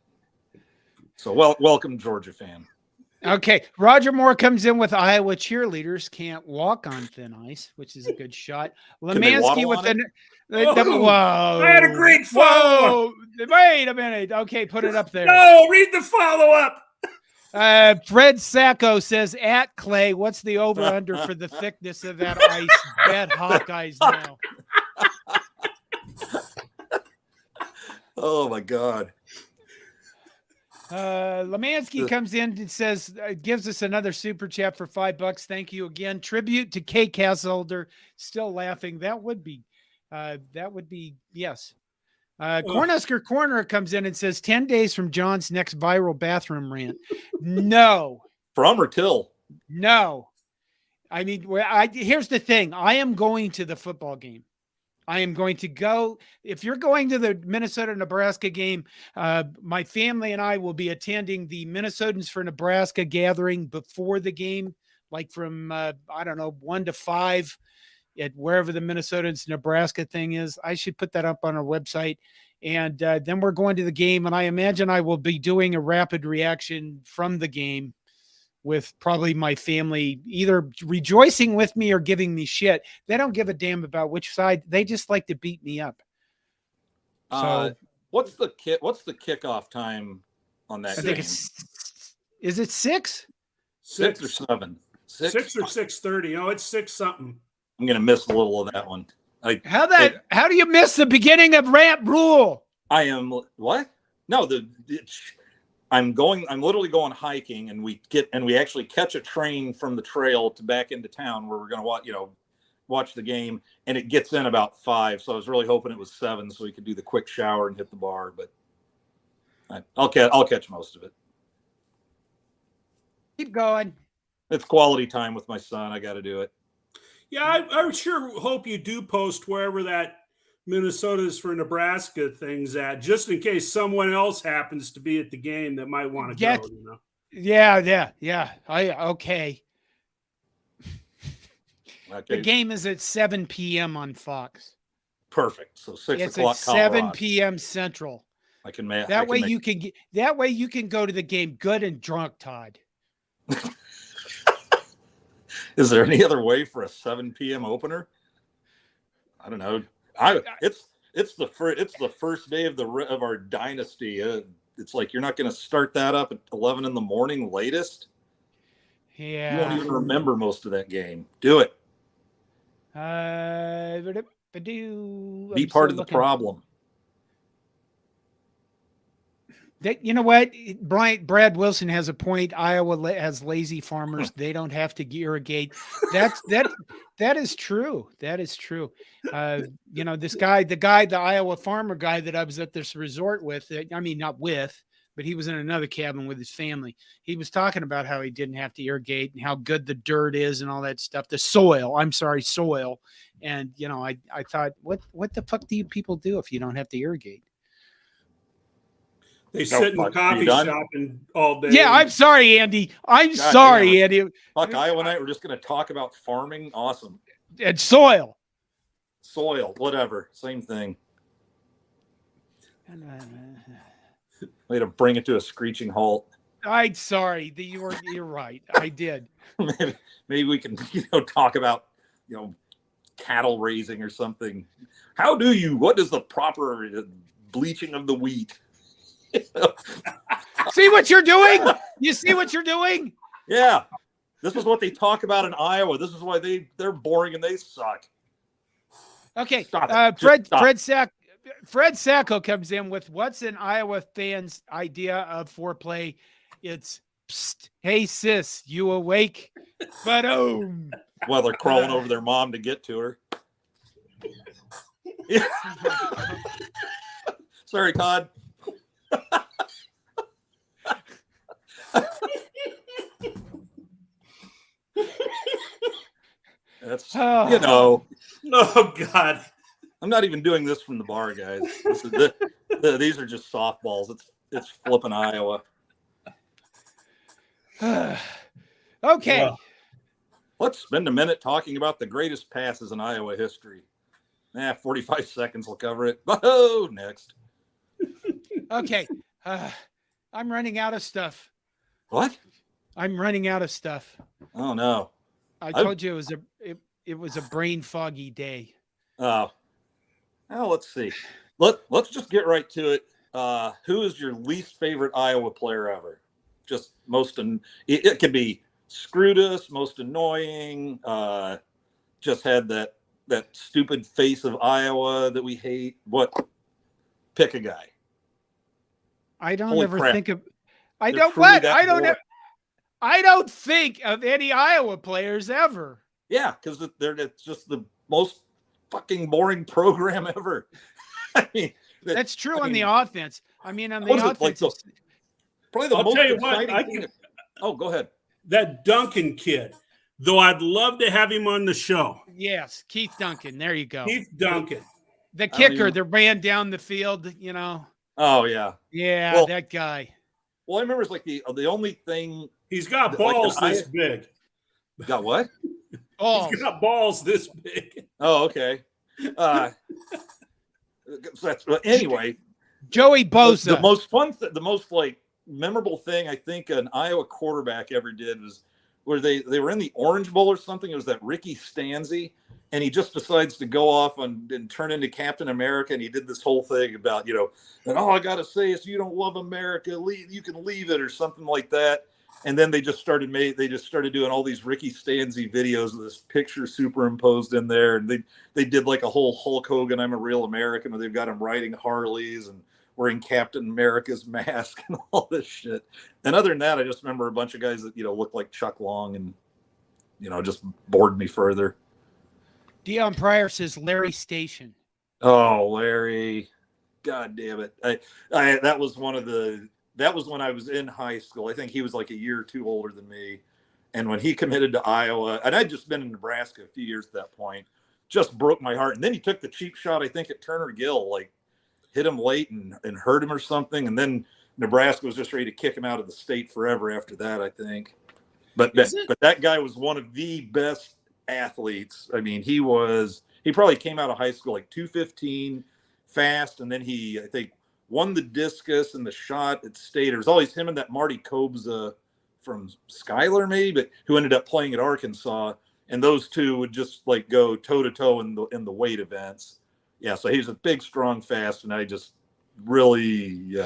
So welcome, Georgia fan. Okay, Roger Moore comes in with Iowa cheerleaders can't walk on thin ice, which is a good shot. Can they Lemansky waddle with on it? I had a great follow-up. whoa! Wait a minute. Okay, put it up there. No, read the follow-up. Fred Sacco says at Clay, what's the over under for the thickness of that ice? Bet Hawkeyes now. Oh my God. Lemansky comes in and says, gives us another super chat for $5. Thank you again. Tribute to Kay Castleholder. Still laughing. That would be, yes. Cornhusker Corner comes in and says 10 days from John's next viral bathroom rant. No. From or till? No. I mean, here's the thing. I am going to the football game. I am going to go. If you're going to the Minnesota-Nebraska game, my family and I will be attending the Minnesotans for Nebraska gathering before the game, like from, 1 to 5 at wherever the Minnesotans Nebraska thing is. I should put that up on our website. And then we're going to the game, and I imagine I will be doing a rapid reaction from the game with probably my family either rejoicing with me or giving me shit. They don't give a damn about which side. They just like to beat me up. So what's the kickoff time on that game? Is it 6? 6 or 7? 6 or 6:30. Oh, it's 6 something. I'm gonna miss a little of that one. How do you miss the beginning of Ramp Rule? I am what? No, I'm literally going hiking, and we actually catch a train from the trail to back into town where we're going to watch the game, and it gets in about 5. So I was really hoping it was 7 so we could do the quick shower and hit the bar, but I'll catch most of it. Keep going. It's quality time with my son. I got to do it. Yeah, I sure hope you do post wherever that Minnesota's for Nebraska thing's at, just in case someone else happens to be at the game that might want to go. You know? Yeah. Okay. The Okay. game is at 7 p.m. on Fox. Perfect. So 6 it's o'clock. At 7 p.m. Central. I can make that way. You can go to the game good and drunk, Todd. Is there any other way for a 7 p.m. opener? I don't know. It's the first day of our dynasty. It's like you're not going to start that up at 11 in the morning latest. Yeah, you won't even remember most of that game. Do it. Be part of the problem. You know what? Brad Wilson has a point. Iowa has lazy farmers. They don't have to irrigate. That is true. That is true. This guy, the Iowa farmer guy that I was at this resort with, not with, but he was in another cabin with his family. He was talking about how he didn't have to irrigate and how good the dirt is and all that stuff. Soil. And, I thought, what the fuck do you people do if you don't have to irrigate? They sit in the coffee shop and all day. Yeah, I'm sorry, Andy. Andy. Fuck, Iowa and I were just going to talk about farming. Awesome. And soil, whatever. Same thing. Way to bring it to a screeching halt. I'm sorry. You're right. I did. maybe we can talk about cattle raising or something. What is the proper bleaching of the wheat? See what you're doing? You see what you're doing? Yeah. This is what they talk about in Iowa. This is why they're boring and they suck. Okay. Stop Fred Sacco comes in with what's an Iowa fan's idea of foreplay? It's psst, hey sis, you awake? But well, they're crawling over their mom to get to her. Sorry, Todd. That's Oh God. I'm not even doing this from the bar, guys. These are just softballs. It's flipping Iowa. Okay. Well, let's spend a minute talking about the greatest passes in Iowa history. 45 seconds will cover it. Oh, next. Okay. I'm running out of stuff. What? I'm running out of stuff. Oh no. I told you it was a brain foggy day. Oh, well, let's see. Let's just get right to it. Who is your least favorite Iowa player ever? Just it can be screwed us, most annoying. Just had that stupid face of Iowa that we hate. What? Pick a guy. I don't Holy ever crap. think of. They're truly that I don't. boring. I don't think of any Iowa players ever. Yeah, because it's just the most fucking boring program ever. I mean, that's true on the offense. I mean, on the offense, like probably the I'll most tell you what, exciting thing. Oh, go ahead. That Duncan kid, though I'd love to have him on the show. Yes, Keith Duncan. There you go. Keith Duncan. The kicker that ran down the field, you know. Oh, yeah. Yeah, well, that guy. Well, I remember it's like the only thing. He's got balls this big. Got what? Balls. He's got balls this big. Oh, okay. So anyway, Joey Bosa. The most like memorable thing I think an Iowa quarterback ever did was where they were in the Orange Bowl or something. It was that Ricky Stanzi, and he just decides to go off and turn into Captain America, and he did this whole thing about, you know, that all I got to say is you don't love America, you can leave it or something like that. And then they just started doing all these Ricky Stanzi videos with this picture superimposed in there, and they did like a whole Hulk Hogan I'm a Real American, where they've got him riding Harleys and wearing Captain America's mask and all this shit. And other than that, I just remember a bunch of guys that, you know, looked like Chuck Long and, you know, just bored me further. Dion Pryor says Larry Station. Oh, Larry. God damn it. That was when I was in high school. I think he was like a year or two older than me. And when he committed to Iowa, and I'd just been in Nebraska a few years at that point, just broke my heart. And then he took the cheap shot, I think, at Turner Gill, like hit him late and hurt him or something. And then Nebraska was just ready to kick him out of the state forever after that, I think. But that guy was one of the best athletes. I mean, he probably came out of high school like 215 fast. And then he, I think, won the discus and the shot at state. It was always him and that Marty Kobza from Schuyler, maybe, but who ended up playing at Arkansas. And those two would just like go toe to toe in the weight events. Yeah, so he's a big, strong, fast, and I just really,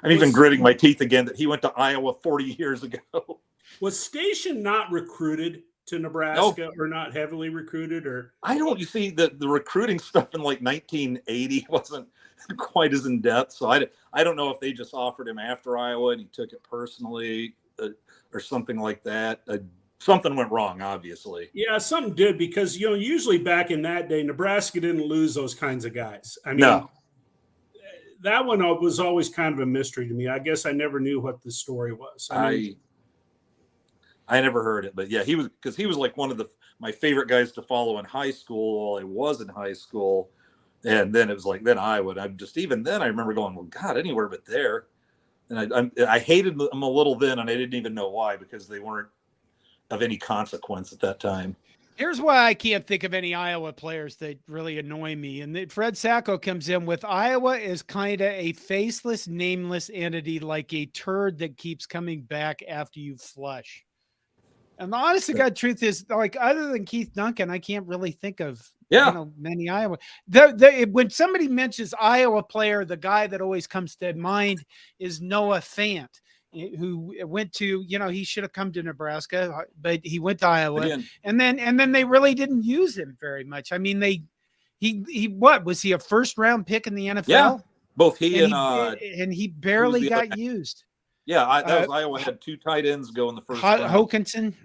I'm even gritting my teeth again that he went to Iowa 40 years ago. Was Station not recruited to Nebraska or not heavily recruited? Or you see the recruiting stuff in like 1980 wasn't quite as in depth. So I don't know if they just offered him after Iowa and he took it personally or something like that. Something went wrong, obviously. Yeah, something did, because, you know, usually back in that day, Nebraska didn't lose those kinds of guys. I mean, no. That one was always kind of a mystery to me. I guess I never knew what the story was. I never heard it, but yeah, he was like one of my favorite guys to follow in high school while I was in high school. And then it was like, then Iowa. Even then I remember going, well, God, anywhere but there. And I hated them a little then, and I didn't even know why, because they weren't of any consequence at that time. Here's why I can't think of any Iowa players that really annoy me. And Fred Sacco comes in with Iowa is kind of a faceless, nameless entity, like a turd that keeps coming back after you flush. And the honest to God truth is, like, other than Keith Duncan, I can't really think of many Iowa. When somebody mentions Iowa player, the guy that always comes to mind is Noah Fant, who went to, he should have come to Nebraska, but he went to Iowa. Again. And then they really didn't use him very much. I mean, what was he, a first round pick in the NFL? Yeah, both and he barely got used. Yeah, that was Iowa had two tight ends go in the first round. Hawkinson.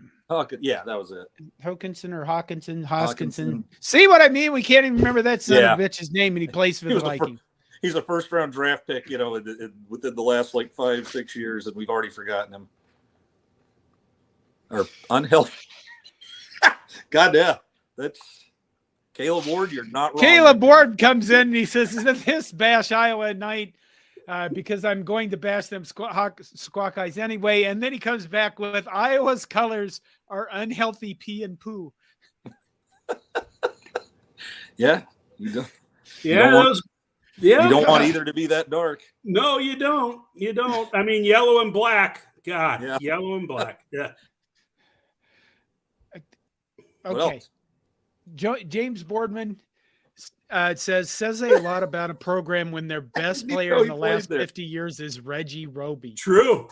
Yeah, that was it. Hoskinson. See what I mean? We can't even remember that son of a bitch's name, and he plays for the Vikings. He's a first round draft pick, within the last like 5-6 years, and we've already forgotten him. Or unhealthy. God, yeah, that's Caleb Ward. You're not wrong. Caleb Ward comes in and he says, "This bash Iowa at night." Because I'm going to bash them squawk eyes anyway. And then he comes back with Iowa's colors are unhealthy pee and poo. Yeah. You don't. Yeah. You don't want either to be that dark. No, you don't. You don't. I mean, yellow and black God, Yeah. yellow and black. Yeah. What Okay. else? James Boardman says a lot about a program when their best player in the last 50 years is Reggie Roby. True.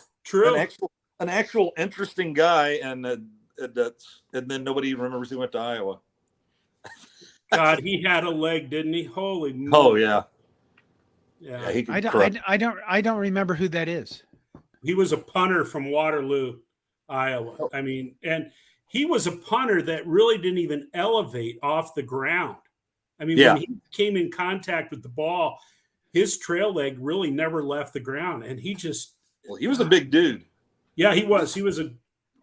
An actual interesting guy, and then nobody remembers he went to Iowa. God, he had a leg, didn't he? Holy Oh moly. yeah. Yeah. He could I don't remember who that is. He was a punter from Waterloo, Iowa. I mean, and he was a punter that really didn't even elevate off the ground. I mean, when he came in contact with the ball, his trail leg really never left the ground, and he just. Well, he was a big dude. Yeah, he was. He was he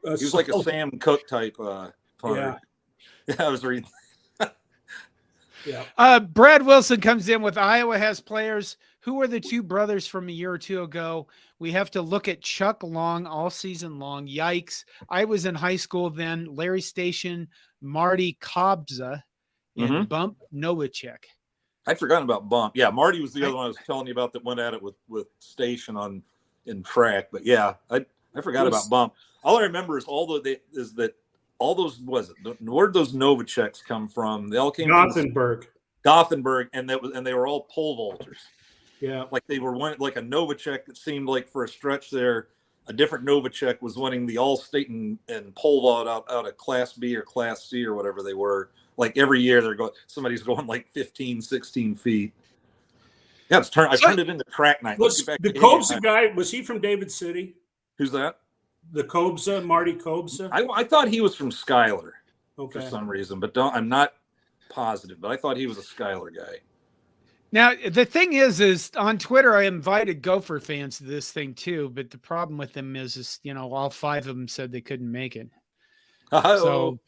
was like a Sam Cooke type punter. Yeah. Yeah, I was reading. Yeah. Brad Wilson comes in with Iowa has players. Who were the two brothers from a year or two ago? We have to look at Chuck Long all season long. Yikes. I was in high school then. Larry Station, Marty Kobza, and Bump Novacek. I'd forgotten about Bump. Yeah, Marty was the other one I was telling you about that went at it with Station in track. But yeah, I forgot about Bump. All I remember is all those where'd those Novaceks come from? They all came from Gothenburg, and they were all pole vaulters. Yeah, like they were one like a Novacek that seemed like for a stretch there, a different Novacek was winning the All-State and pole vault out of Class B or Class C or whatever they were. Like every year somebody's going like 15, 16 feet. Yeah, I turned it into track night. Was the Kobza guy, was he from David City? Who's that? The Kobza, Marty Kobza? I thought he was from Schuyler for some reason, but I'm not positive, but I thought he was a Schuyler guy. Now, the thing is on Twitter, I invited Gopher fans to this thing too, but the problem with them is all five of them said they couldn't make it. So,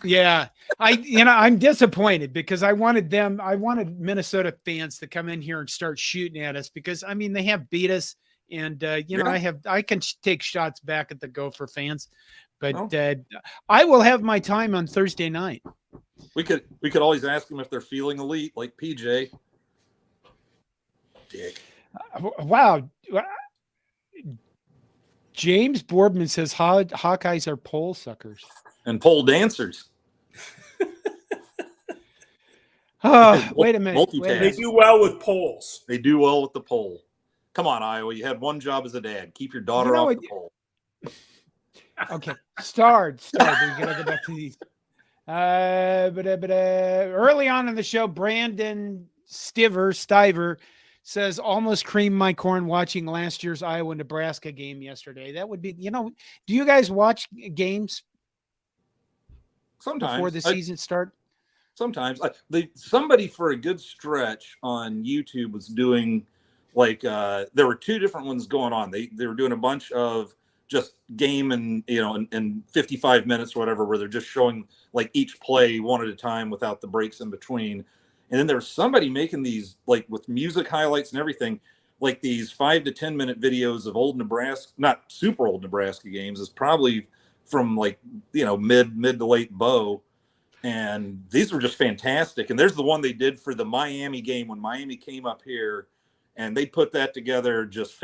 yeah, I'm disappointed because I wanted Minnesota fans to come in here and start shooting at us because, I mean, they have beat us and, I can take shots back at the Gopher fans, but I will have my time on Thursday night. We could always ask them if they're feeling elite like PJ. Dick. Wow. James Boardman says Hawkeyes are pole suckers and pole dancers. Wait a minute. They do well with poles. They do well with the pole. Come on, Iowa. You had one job as a dad. Keep your daughter off the pole. Okay. Starred. We gotta go back to these. Early on in the show, Brandon Stiver says almost creamed my corn watching last year's Iowa-Nebraska game yesterday. That would be, do you guys watch games sometimes before the season start? Sometimes. Somebody for a good stretch on YouTube was doing there were two different ones going on. They were doing a bunch of just game and in 55 minutes or whatever, where they're just showing like each play one at a time without the breaks in between. And then there's somebody making these like with music highlights and everything, like these 5 to 10 minute videos of old Nebraska, not super old Nebraska games. It's probably from like, mid to late Bo. And these were just fantastic. And there's the one they did for the Miami game when Miami came up here, and they put that together just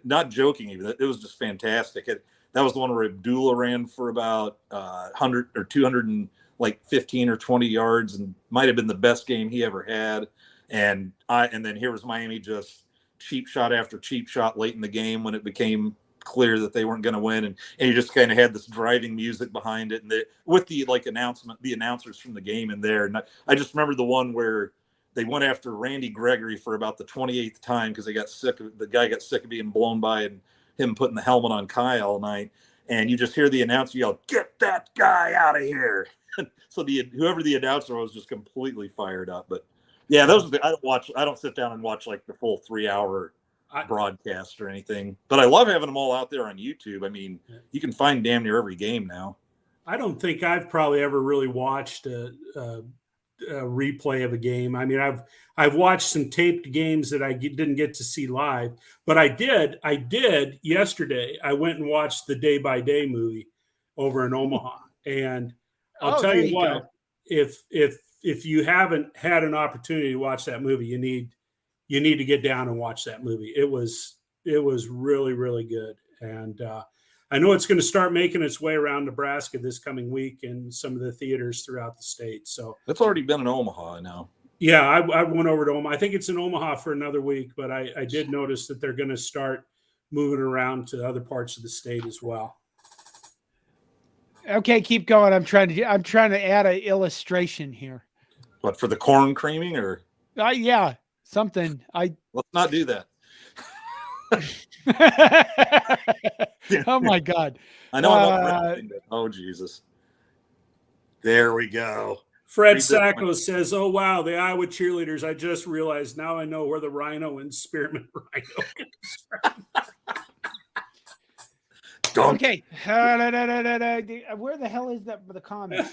not joking even. It was just fantastic. That was the one where Abdullah ran for about 100 or 200 and like 15 or 20 yards and might have been the best game he ever had. And then here was Miami just cheap shot after cheap shot late in the game when it became clear that they weren't going to win. And you just kind of had this driving music behind it. And with the announcers from the game in there. And I just remember the one where they went after Randy Gregory for about the 28th time because the guy got sick of being blown by and him putting the helmet on Kai all night. And you just hear the announcer yell, "Get that guy out of here." So whoever the announcer was just completely fired up. But yeah, I don't sit down and watch like the full 3-hour broadcast or anything. But I love having them all out there on YouTube. I mean, you can find damn near every game now. I don't think I've probably ever really watched a replay of a game. I mean, I've watched some taped games that I didn't get to see live, but I did yesterday. I went and watched the Day by Day movie over in Omaha, and I'll tell you what, if you haven't had an opportunity to watch that movie, you need to get down and watch that movie. It was really, really good. And I know it's going to start making its way around Nebraska this coming week in some of the theaters throughout the state. So It's already been in Omaha now. yeah, I went over to Omaha. I think it's in Omaha for another week, but I did notice that they're going to start moving around to other parts of the state as well. Okay, keep going. I'm trying to add an illustration here. What, for the corn creaming or? Yeah, something. Let's not do that. Oh my God. I know I'm up for oh Jesus. There we go. Fred Sacco says, "Oh wow, the Iowa cheerleaders! I just realized now I know where the rhino and spearmint rhino is from." Okay, where the hell is the comment?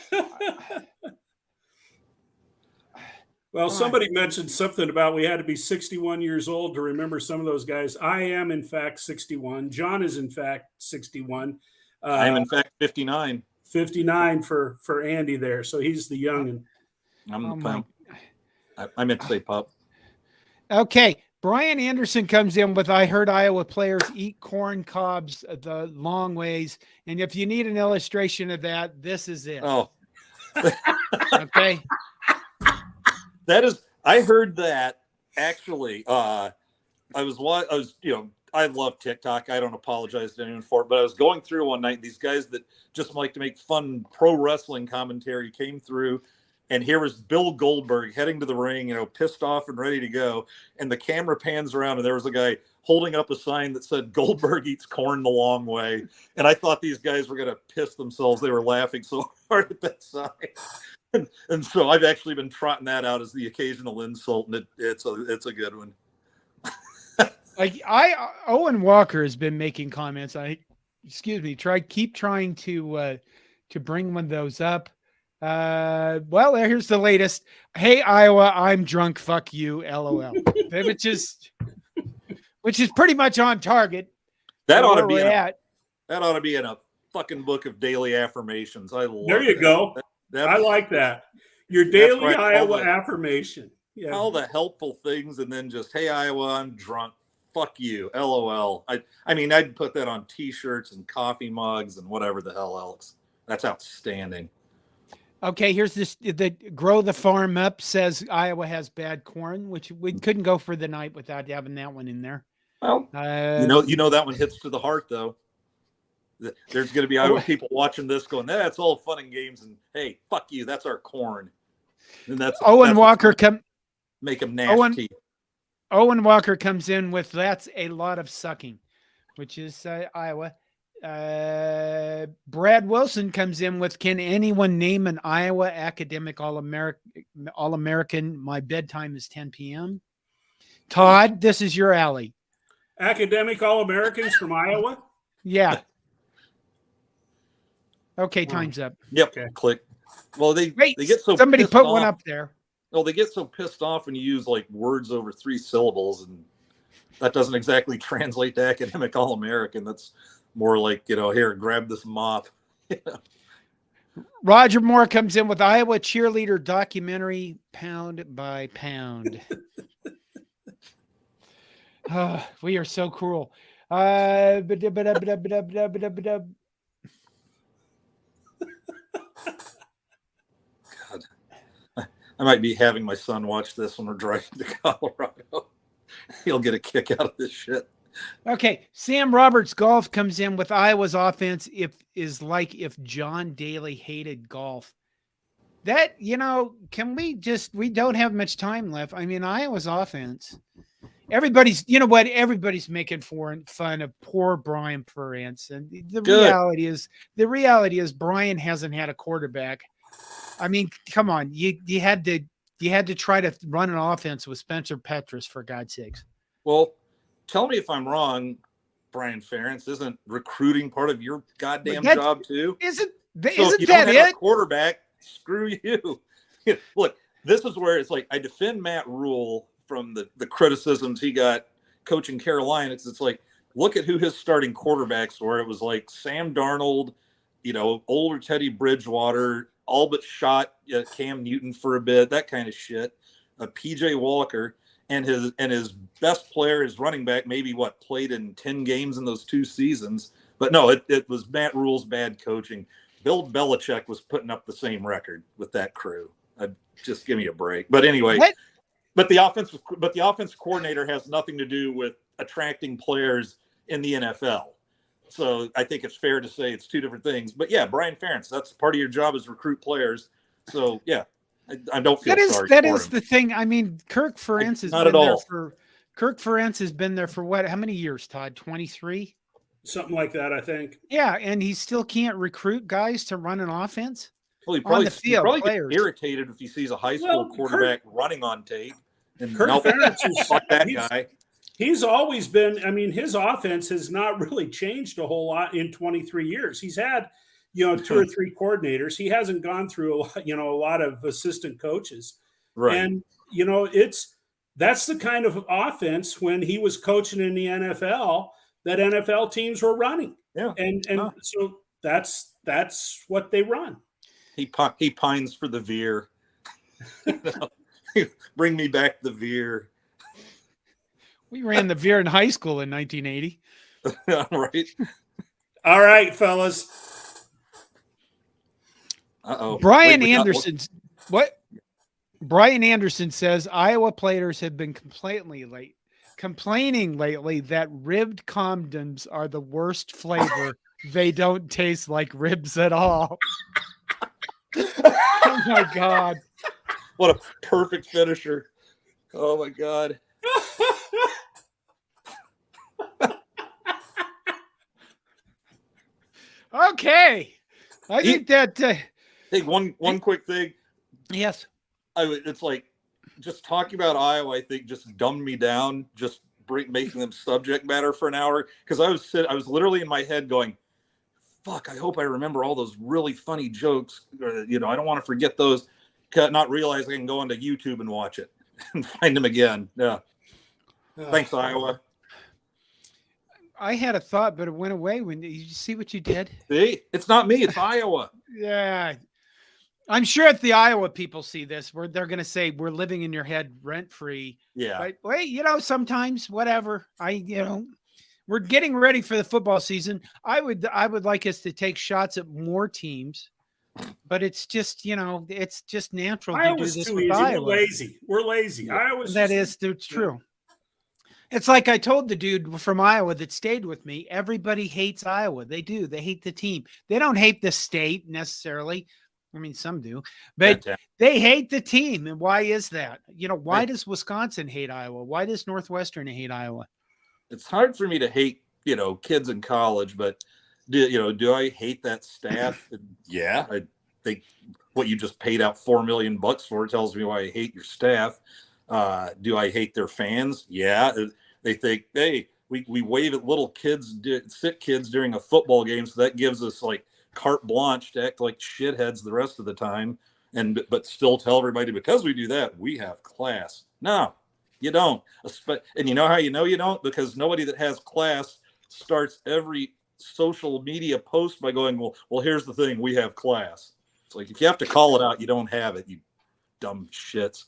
Well, somebody mentioned something about we had to be 61 years old to remember some of those guys. I am, in fact, 61. John is, in fact, 61. I am, in fact, 59. 59 for Andy there. So he's the youngin'. I meant to say pup. Okay. Brian Anderson comes in with, I heard Iowa players eat corn cobs the long ways. And if you need an illustration of that, this is it. Oh. Okay. I heard that actually. I love TikTok. I don't apologize to anyone for it, but I was going through one night. These guys that just like to make fun pro wrestling commentary came through, and here was Bill Goldberg heading to the ring, pissed off and ready to go. And the camera pans around, and there was a guy holding up a sign that said Goldberg eats corn the long way. And I thought these guys were going to piss themselves. They were laughing so hard at that sign. And so I've actually been trotting that out as the occasional insult, and it's a good one. Owen Walker has been making comments. Keep trying to bring one of those up. Well, here's the latest. Hey, Iowa, I'm drunk. Fuck you. LOL. which is pretty much on target. That ought to be in a fucking book of daily affirmations. I love There you that. go. I like that. Your daily right. Iowa affirmation. Yeah. All the helpful things, and then just, hey, Iowa, I'm drunk. Fuck you. LOL. I mean, I'd put that on T-shirts and coffee mugs and whatever the hell else. That's outstanding. Okay, here's this. The Grow the Farm Up says Iowa has bad corn, which we couldn't go for the night without having that one in there. Well, you know that one hits to the heart, though. There's going to be Iowa people watching this going, that's all fun and games, and hey, fuck you, that's our corn. And that's Owen Walker make them nasty. Owen Walker comes in with, that's a lot of sucking, which is Iowa. Brad Wilson comes in with, can anyone name an Iowa academic All-American? My bedtime is 10 p.m. Todd, this is your alley. Academic All-Americans from Iowa? Yeah. Okay, time's up. Yep. Okay. Click. Well, they get so somebody pissed put off. one up there. Well, they get so pissed off when you use like words over 3 syllables, and that doesn't exactly translate to academic All-American. That's more like, here, grab this mop. Roger Moore comes in with Iowa cheerleader documentary pound by pound. We are so cruel. God, I might be having my son watch this when we're driving to Colorado. He'll get a kick out of this shit. Okay, Sam Roberts Golf comes in with Iowa's offense is like if John Daly hated golf. That, we don't have much time left. I mean, Iowa's offense. Everybody's making fun of poor Brian Ferentz, and the reality is Brian hasn't had a quarterback. I mean, come on, you had to try to run an offense with Spencer Petras, for God's sakes. Well, tell me if I'm wrong, Brian Ferentz. Isn't recruiting part of your goddamn job too? Isn't if you that don't have it? a quarterback, screw you. Look, this is where it's like I defend Matt Rule from the criticisms he got coaching Carolina. It's like, look at who his starting quarterbacks were. It was like Sam Darnold, older Teddy Bridgewater, all but shot Cam Newton for a bit, that kind of shit. PJ Walker. And his best player, his running back, maybe played in 10 games in those 2 seasons, But no, it was Matt Rule's bad coaching. Bill Belichick was putting up the same record with that crew. Just give me a break. But anyway, What? but the offense coordinator has nothing to do with attracting players in the NFL. So I think it's fair to say it's two different things. But yeah, Brian Ferentz, that's part of your job is recruit players. So yeah, I don't feel sorry that for is him. the thing. I mean, Kirk Ferentz has Not been at there all. for Kirk Ferentz has been there for what? How many years, Todd? 23? Something like that, I think. Yeah, and he still can't recruit guys to run an offense Well, he on the he field. probably Players. gets irritated if he sees a high school quarterback running on tape. And Kurt nope, Ferentz is fuck that guy. He's always been, I mean, his offense has not really changed a whole lot in 23 years. He's had, 2 or 3 coordinators. He hasn't gone through a lot of assistant coaches. Right. And, that's the kind of offense when he was coaching in the NFL that NFL teams were running. Yeah. And so that's what they run. He pines for the veer. Bring me back the veer. We ran the veer in high school in 1980. Right. All right, fellas. Uh-oh. Brian Anderson. What? Brian Anderson says Iowa players have been complaining lately that ribbed condoms are the worst flavor. They don't taste like ribs at all. Oh my God. What a perfect finisher. Oh my God. Okay. I think that hey, one quick thing. Yes. It's like just talking about Iowa, I think just dumbed me down, just making them subject matter for an hour. Because I was literally in my head going, fuck, I hope I remember all those really funny jokes. I don't want to forget those. Not realizing I can go onto YouTube and watch it and find them again. Yeah. Thanks, Iowa. I had a thought, but it went away. When you see what you did? See, it's not me. It's Iowa. Yeah. I'm sure if the Iowa people see this, they're going to say we're living in your head rent free. Yeah. But wait, sometimes whatever. We're getting ready for the football season. I would like us to take shots at more teams, but it's just, it's just natural Iowa's to do this too with easy. Iowa. We're lazy. Iowa's It's true. It's like I told the dude from Iowa that stayed with me, everybody hates Iowa. They do. They hate the team. They don't hate the state necessarily. I mean, some do, but they hate the team. And why is that? Why does Wisconsin hate Iowa? Why does Northwestern hate Iowa? It's hard for me to hate, kids in college, but do I hate that staff? Yeah. I think what you just paid out $4 million for tells me why I hate your staff. Do I hate their fans? Yeah. They think, hey, we wave at little kids, sick kids during a football game. So that gives us like carte blanche to act like shitheads the rest of the time. But still tell everybody because we do that, we have class. No, you don't. And you know how you know you don't? Because nobody that has class starts every social media post by going, well, here's the thing. We have class. It's like, if you have to call it out, you don't have it, you dumb shits.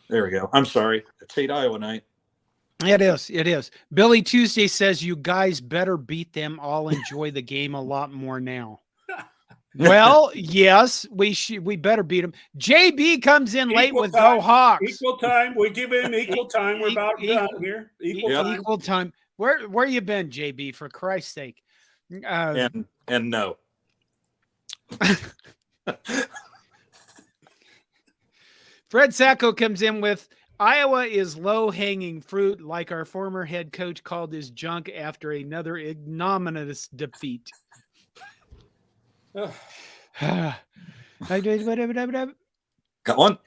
There we go. I'm sorry. It's hate Iowa night. It is. Billy Tuesday says you guys better beat them. I'll enjoy the game a lot more now. Well, yes, we better beat them. JB comes in late with Go Hawks. Equal time. We give him equal time. We're about done here. Equal time. Where you been, JB? For Christ's sake. And no. Fred Sacco comes in with Iowa is low-hanging fruit, like our former head coach called his junk after another ignominious defeat. Got one?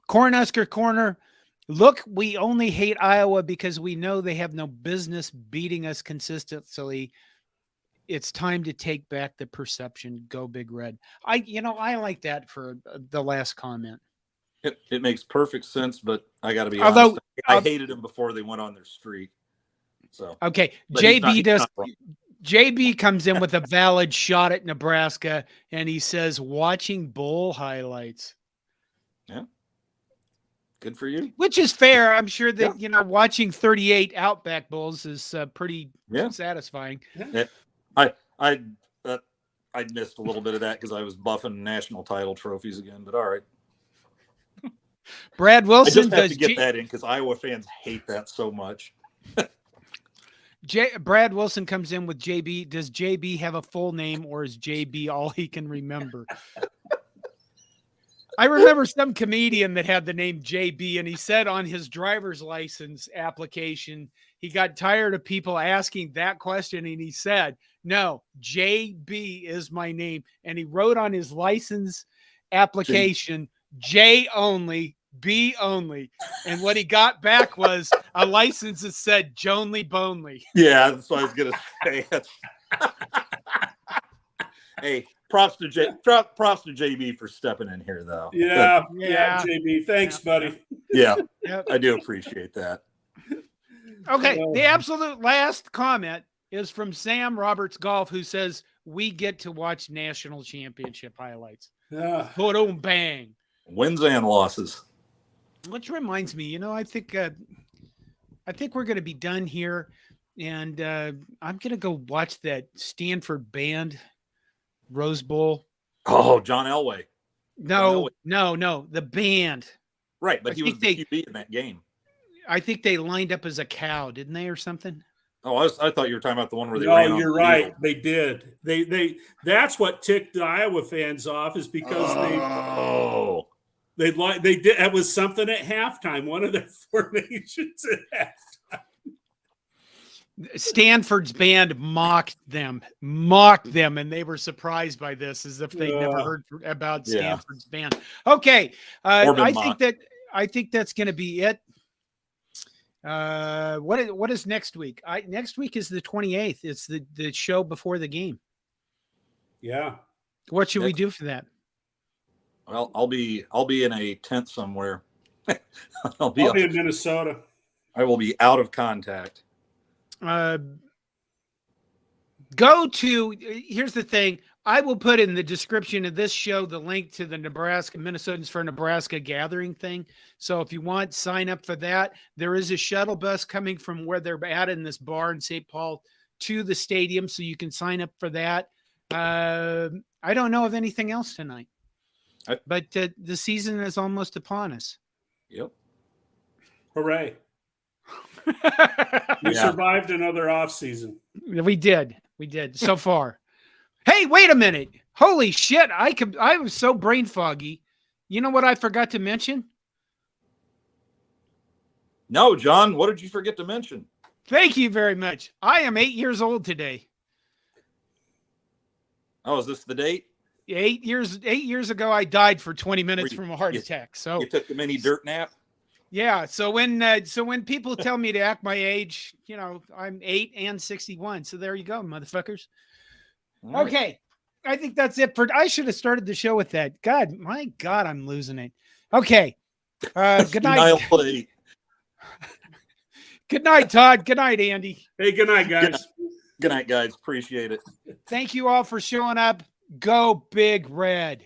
Cornhusker Corner. Look, we only hate Iowa because we know they have no business beating us consistently. It's time to take back the perception. Go Big Red. I like that for the last comment. It makes perfect sense, but I got to be honest. I hated him before they went on their streak. So okay, JB comes in with a valid shot at Nebraska, and he says, "Watching bowl highlights." Yeah, good for you. Which is fair. I'm sure that watching 38 Outback Bowls is pretty satisfying. Yeah. I missed a little bit of that because I was buffing national title trophies again. But all right, Brad I Wilson just have does to get that in because Iowa fans hate that so much. Brad Wilson comes in with JB. Does JB have a full name, or is JB all he can remember? I remember some comedian that had the name JB, and he said on his driver's license application, he got tired of people asking that question, and he said, "No, JB is my name." And he wrote on his license application, J only, B only. And what he got back was a license that said Jonely Bonely. Yeah, that's what I was gonna say. Hey, props to JB for stepping in here, though. Yeah, Yeah. JB. Thanks, buddy. Yeah, Yep. I do appreciate that. Okay, the absolute last comment is from Sam Roberts Golf, who says, "We get to watch national championship highlights." Boom, bang. Wins and losses. Which reminds me, I think we're going to be done here, and I'm going to go watch that Stanford band Rose Bowl. Oh, John Elway. No, the band. Right, but he was the QB in that game. I think they lined up as a cow, didn't they, or something? Oh, I thought you were talking about the one where they ran. Oh, you're right. They did. They. That's what ticked the Iowa fans off, is because they did. That was something at halftime. One of their formations at halftime. Stanford's band mocked them, and they were surprised by this, as if they'd never heard about Stanford's band. Okay, I think that's going to be it. What is next week? Next week is the 28th. It's the show before the game. Yeah. What should we do for that? Well, I'll be in a tent somewhere. I'll be in Minnesota. I will be out of contact. Here's the thing. I will put in the description of this show the link to the Minnesotans for Nebraska gathering thing. So if you want, sign up for that. There is a shuttle bus coming from where they're at in this bar in St. Paul to the stadium, so you can sign up for that. I don't know of anything else tonight, but the season is almost upon us. Yep. Hooray. We survived another off season. We did so far. Hey, wait a minute. Holy shit. I was so brain foggy. You know what I forgot to mention? No, John, what did you forget to mention? Thank you very much. I am 8 years old today. Oh, is this the date? 8 years ago, I died for 20 minutes from a heart attack. So you took the mini dirt nap? Yeah. So when people tell me to act my age, I'm 8 and 61. So there you go, motherfuckers. Right. Okay. I think that's it I should have started the show with that. My God, I'm losing it. Okay. Good night. Good night, Todd. Good night, Andy. Hey, good night, guys. Good night, guys. Appreciate it. Thank you all for showing up. Go Big Red.